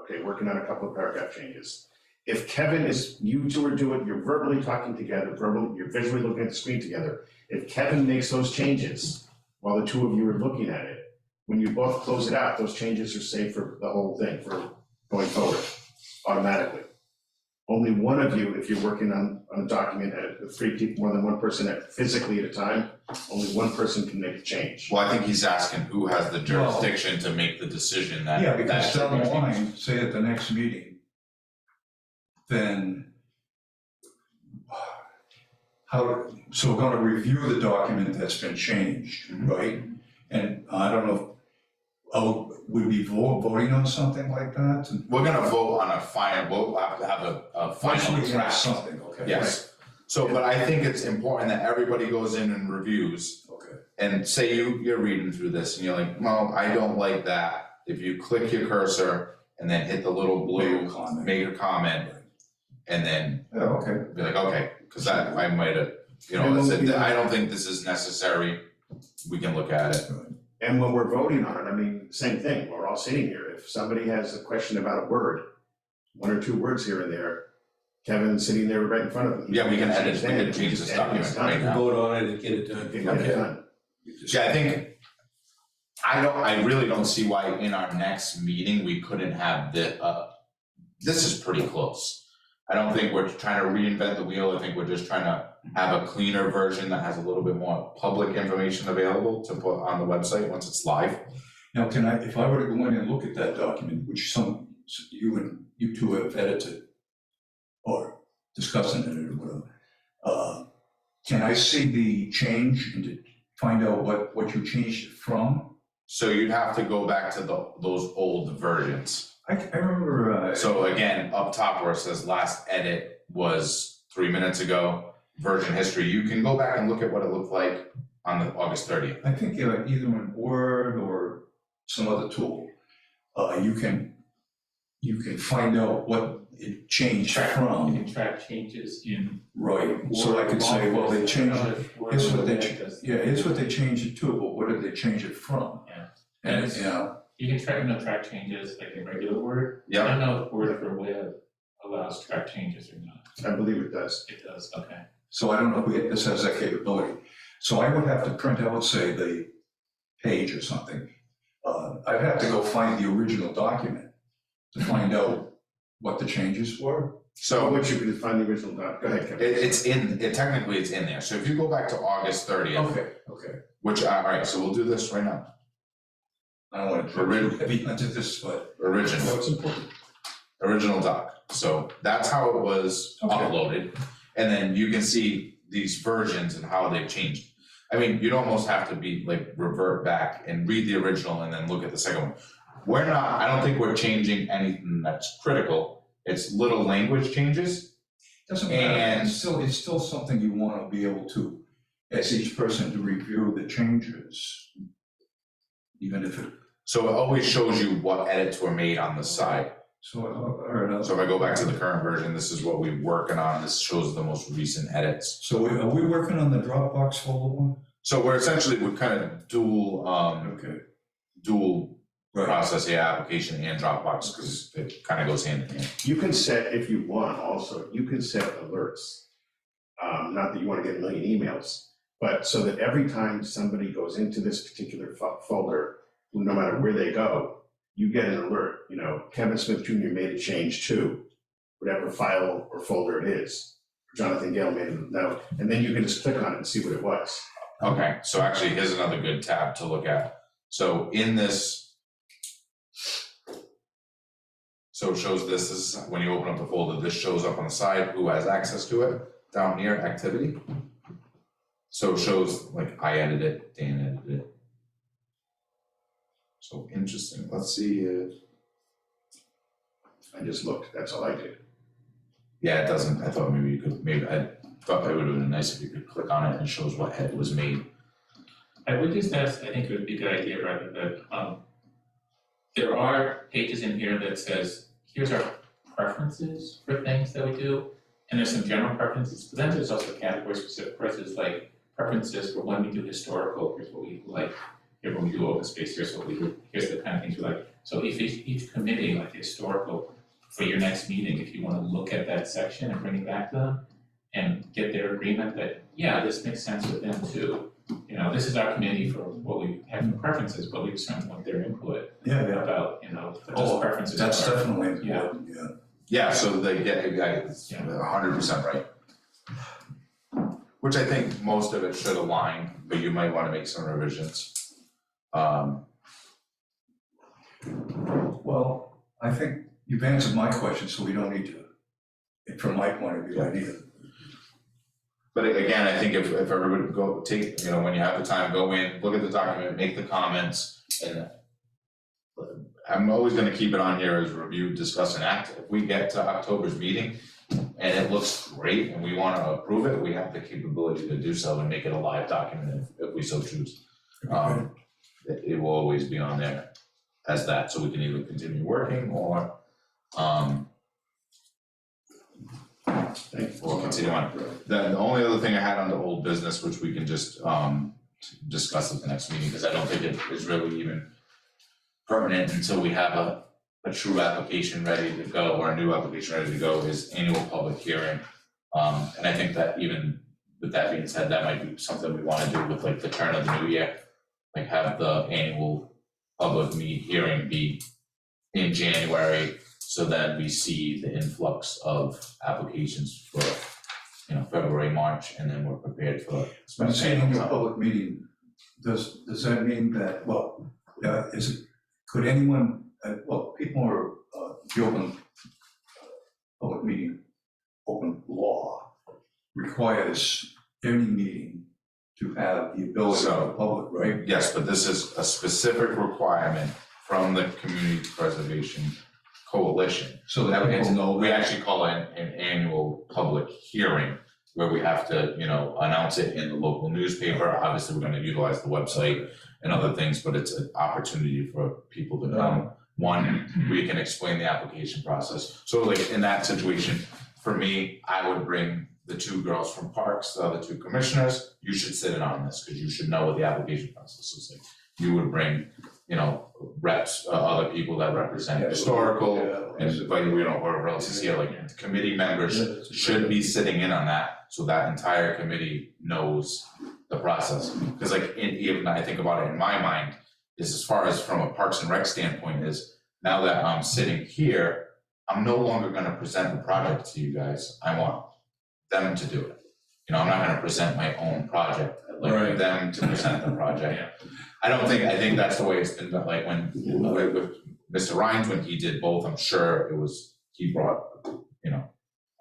S2: okay, working on a couple of paragraph changes. If Kevin you two are doing, you're verbally talking together, you're visually looking at the screen together. If Kevin makes those changes while the two of you are looking at it, when you both close it out, those changes are saved for the whole thing, for going forward, automatically. Only one of you, if you're working on a document with 3 people, more than one person physically at a time, only one person can make a change.
S1: Well, I think he's asking who has the jurisdiction to make the decision that.
S3: Yeah, because
S1: that
S3: down the
S1: should be changed.
S3: line, say at the next meeting, then so we're gonna review the document that's been changed, right? And I don't know, would we voting on something like that?
S1: We're gonna vote on a final, we'll have to have a final
S3: Actually,
S1: draft.
S3: something, okay.
S1: Yes, so, but I think it's important that everybody goes in and reviews,
S3: Okay.
S1: and say you're reading through this and you're like, well, I don't like that. If you click your cursor and then hit the little blue,
S3: Make a comment.
S1: make a comment, and then
S3: Yeah, okay.
S1: be like, okay, cause I might have,
S2: And when we-
S1: I don't think this is necessary, we can look at it.
S2: And when we're voting on it, I mean, same thing, we're all sitting here. If somebody has a question about a word, 1 or 2 words here and there, Kevin's sitting there right in front of him.
S1: Yeah, we can edit, we
S2: Understand,
S1: can change
S2: just
S1: this
S2: edit, it's
S1: document right
S2: done.
S1: now.
S6: Vote on it and get it done.
S2: Get it done.
S1: Yeah, I think, I really don't see why in our next meeting, we couldn't have this is pretty close. I don't think we're trying to reinvent the wheel, I think we're just trying to have a cleaner version that has a little bit more public information available to put on the website once it's live.
S3: Now, if I were to go in and look at that document, which you two have edited or discussing it or whatever, Can I see the change and to find out what you changed it from?
S1: So you'd have to go back to those old versions.
S3: I remember,
S1: So again, up top where it says last edit was 3 minutes ago, version history, you can go back and look at what it looked like on the August 30th.
S3: I think either in Word or some other tool, you can find out what it changed
S4: You
S3: from.
S4: can track changes in.
S3: Right, so I could say, well, they changed it, here's what here's what they changed it to, but what did they change it from?
S4: Yeah.
S3: And,
S4: You can track changes like in regular Word.
S1: Yeah.
S4: I don't know if Word for Web allows track changes or not.
S2: I believe it does.
S4: It does, okay.
S3: so I don't know if this has that capability. So I would have to print out, say, the page or something. I'd have to go find the original document to find out what the changes were.
S1: So
S2: Which you can find the original doc, go ahead, Kevin.
S1: technically it's in there. So if you go back to August 30th,
S3: Okay.
S1: which, all right, so we'll do this right now.
S3: I don't want to be into this, but.
S1: Original.
S3: What's important?
S1: Original doc. So that's how it was
S3: Okay.
S1: uploaded. And then you can see these versions and how they've changed. I mean, you'd almost have to be like revert back and read the original and then look at the second one. I don't think we're changing anything that's critical. It's little language changes.
S3: Doesn't matter,
S1: And-
S3: it's still something you want to be able to, as each person to review the changes. Even if it,
S1: So it always shows you what edits were made on the side.
S3: so, or,
S1: So if I go back to the current version, this is what we're working on. This shows the most recent edits.
S3: so are we working on the Dropbox folder one?
S1: So we're kind of dual
S3: Okay. Right,
S1: process, application and Dropbox, because it kind of goes hand in hand.
S2: You can set, if you want also, you can set alerts. Not that you want to get a million emails, but so that every time somebody goes into this particular folder, no matter where they go, you get an alert, Kevin Smith Jr. made a change to whatever file or folder it is. Jonathan Gale made a note, and then you can just click on it and see what it was.
S1: Okay, so actually, here's another good tab to look at. So in this, so it shows this is when you open up the folder, this shows up on the side, who has access to it, down here, activity. So it shows like I edited it, Dan edited it. So interesting, let's see if,
S2: I just looked, that's all I did.
S1: yeah, it doesn't, I thought maybe you could, I thought that would have been nice if you could click on it and it shows what head was made.
S4: I would just ask, I think it would be a good idea rather than, there are pages in here that says, here's our preferences for things that we do. And there's some general preferences, but then there's also category specific preferences, like preferences for when we do historical, here's what we like. Here when we do open space, here's what we do, here's the kind of things we like. So if each committee, like historical, for your next meeting, if you wanna look at that section and bring it back to them and get their agreement that, yeah, this makes sense with them too. This is our committee for what we have for preferences, but we certainly want their input
S3: yeah,
S4: about, what those preferences are.
S3: that's definitely
S4: Yeah.
S3: important, yeah.
S1: Yeah, so they get, it's 100% right. Which I think most of it should align, but you might wanna make some revisions.
S3: Well, I think you've answered my question, so we don't need to, from my point of view, I need to.
S1: But again, I think if everybody would go take, when you have the time, go in, look at the document, make the comments, and I'm always gonna keep it on here as review, discuss, and act. If we get to October's meeting and it looks great and we wanna approve it, we have the capability to do so and make it a live document if we so choose. It will always be on there as that, so we can either continue working or continue on. The only other thing I had on the old business, which we can just discuss at the next meeting, because I don't think it is really even permanent until we have a true application ready to go, or a new application ready to go, is annual public hearing. And I think that even with that being said, that might be something we wanna do with like the turn of the new year. Like have the annual public hearing be in January, so then we see the influx of applications for, February, March, and then we're prepared for
S3: When you
S1: special
S3: say in your
S1: time.
S3: public meeting, does that mean that, could anyone, people are, the open public meeting, open law requires any meeting to have the ability of the public, right?
S1: Yes, but this is a specific requirement from the Community Preservation Coalition.
S3: So that people know
S1: We
S3: that.
S1: actually call it an annual public hearing where we have to, announce it in the local newspaper. Obviously, we're gonna utilize the website and other things, but it's an opportunity for people to come. One, we can explain the application process. So like in that situation, for me, I would bring the two girls from Parks, the other two commissioners. You should sit in on this because you should know what the application process is like. You would bring, reps, other people that represent historical, and whoever else is here, like committee members should be sitting in on that, so that entire committee knows the process. Because even I think about it in my mind, is as far as from a Parks and Rec standpoint is, now that I'm sitting here, I'm no longer gonna present the project to you guys, I want them to do it. I'm not gonna present my own project, I'd like
S6: Right.
S1: them to present the project. I think that's the way it's been done, like when, with Mr. Rhines, when he did both, I'm sure he brought,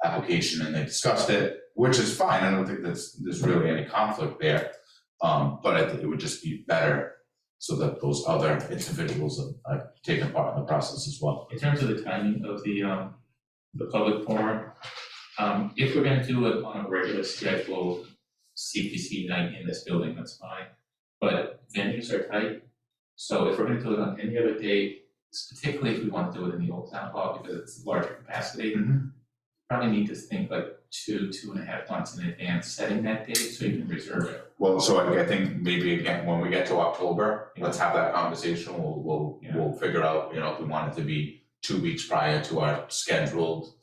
S1: application and they discussed it, which is fine, I don't think there's really any conflict there. But I think it would just be better so that those other individuals have taken part in the process as well.
S4: In terms of the timing of the public forum, if we're gonna do it on a regular scheduled CPC night in this building, that's fine. But venues are tight, so if we're gonna do it on any other day, particularly if we wanna do it in the old town hall because it's larger capacity, probably need to think like 2.5 months in advance, setting that date so you can reserve it.
S1: Well, so I think maybe again, when we get to October, let's have that conversation, we'll figure out, if we want it to be 2 weeks prior to our scheduled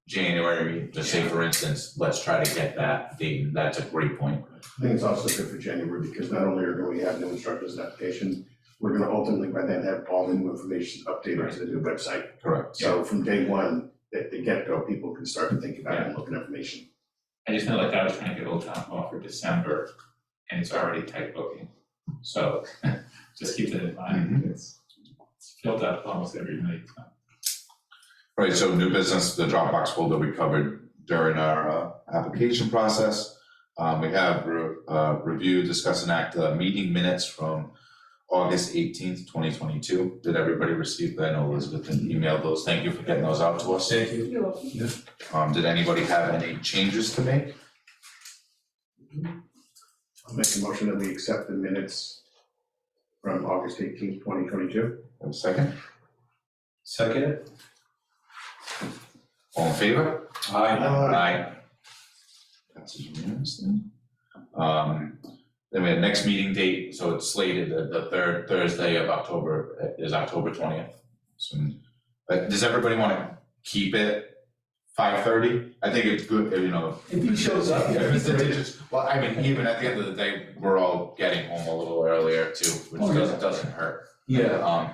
S1: January, just say for instance, let's try to get that date, that's a great point.
S2: I think it's also good for January because not only are we have new instructors application, we're gonna ultimately by then have all the new information updated to the new website.
S1: Correct.
S2: So from day one, at the get-go, people can start to think about it and look at information.
S4: I just know like I was trying to get Old Town Hall for December and it's already tight booking. So just keep that in mind, it's filled up almost every night.
S1: Right, so new business, the Dropbox folder we covered during our application process. We have review, discuss and act meeting minutes from August 18th, 2022. Did everybody receive that? I know Elizabeth emailed those. Thank you for getting those out to us.
S6: Thank you.
S9: You're welcome.
S1: Did anybody have any changes to make?
S2: I'll make a motion that we accept the minutes from August 18th, 2022.
S1: Have a second?
S6: Second?
S1: All in favor?
S6: Aye.
S1: Aye. Passes unanimously. Then we have next meeting date, so it's slated the third Thursday of October, is October 20th. So, does everybody wanna keep it 5:30? I think it's good,
S6: If he shows up, yeah.
S1: If it's digits, well, I mean, even at the end of the day, we're all getting home a little earlier too, which
S6: Oh, yeah.
S1: doesn't hurt.
S6: Yeah.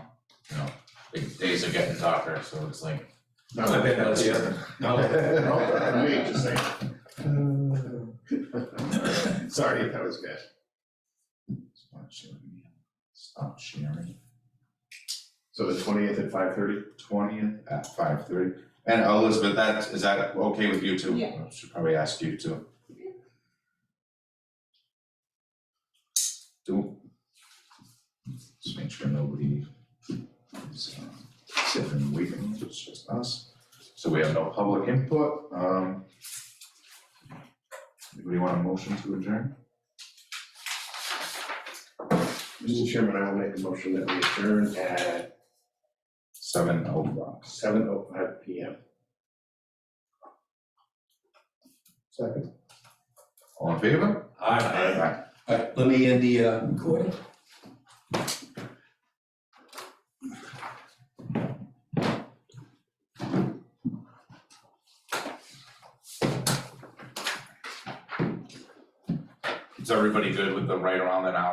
S1: The days are getting darker, so it's like,
S2: No,
S6: I bet that's the
S2: No, no, me, just saying. Sorry, that was bad.
S1: stop sharing.
S2: So the 20th at 5:30?
S1: 20th at 5:30. And Elizabeth, is that okay with you too?
S9: Yeah.
S1: I should probably ask you too. Just make sure nobody is sitting and waiting, it's just us. So we have no public input. Anybody want a motion to adjourn?
S2: Mr. Chairman, I will make a motion that we adjourn at
S1: 7:00.
S2: 7:05 PM.
S7: Second.
S1: All in favor?
S6: Aye.
S1: Aye.
S6: All right, let me end the recording.
S1: Is everybody good with the right around an hour?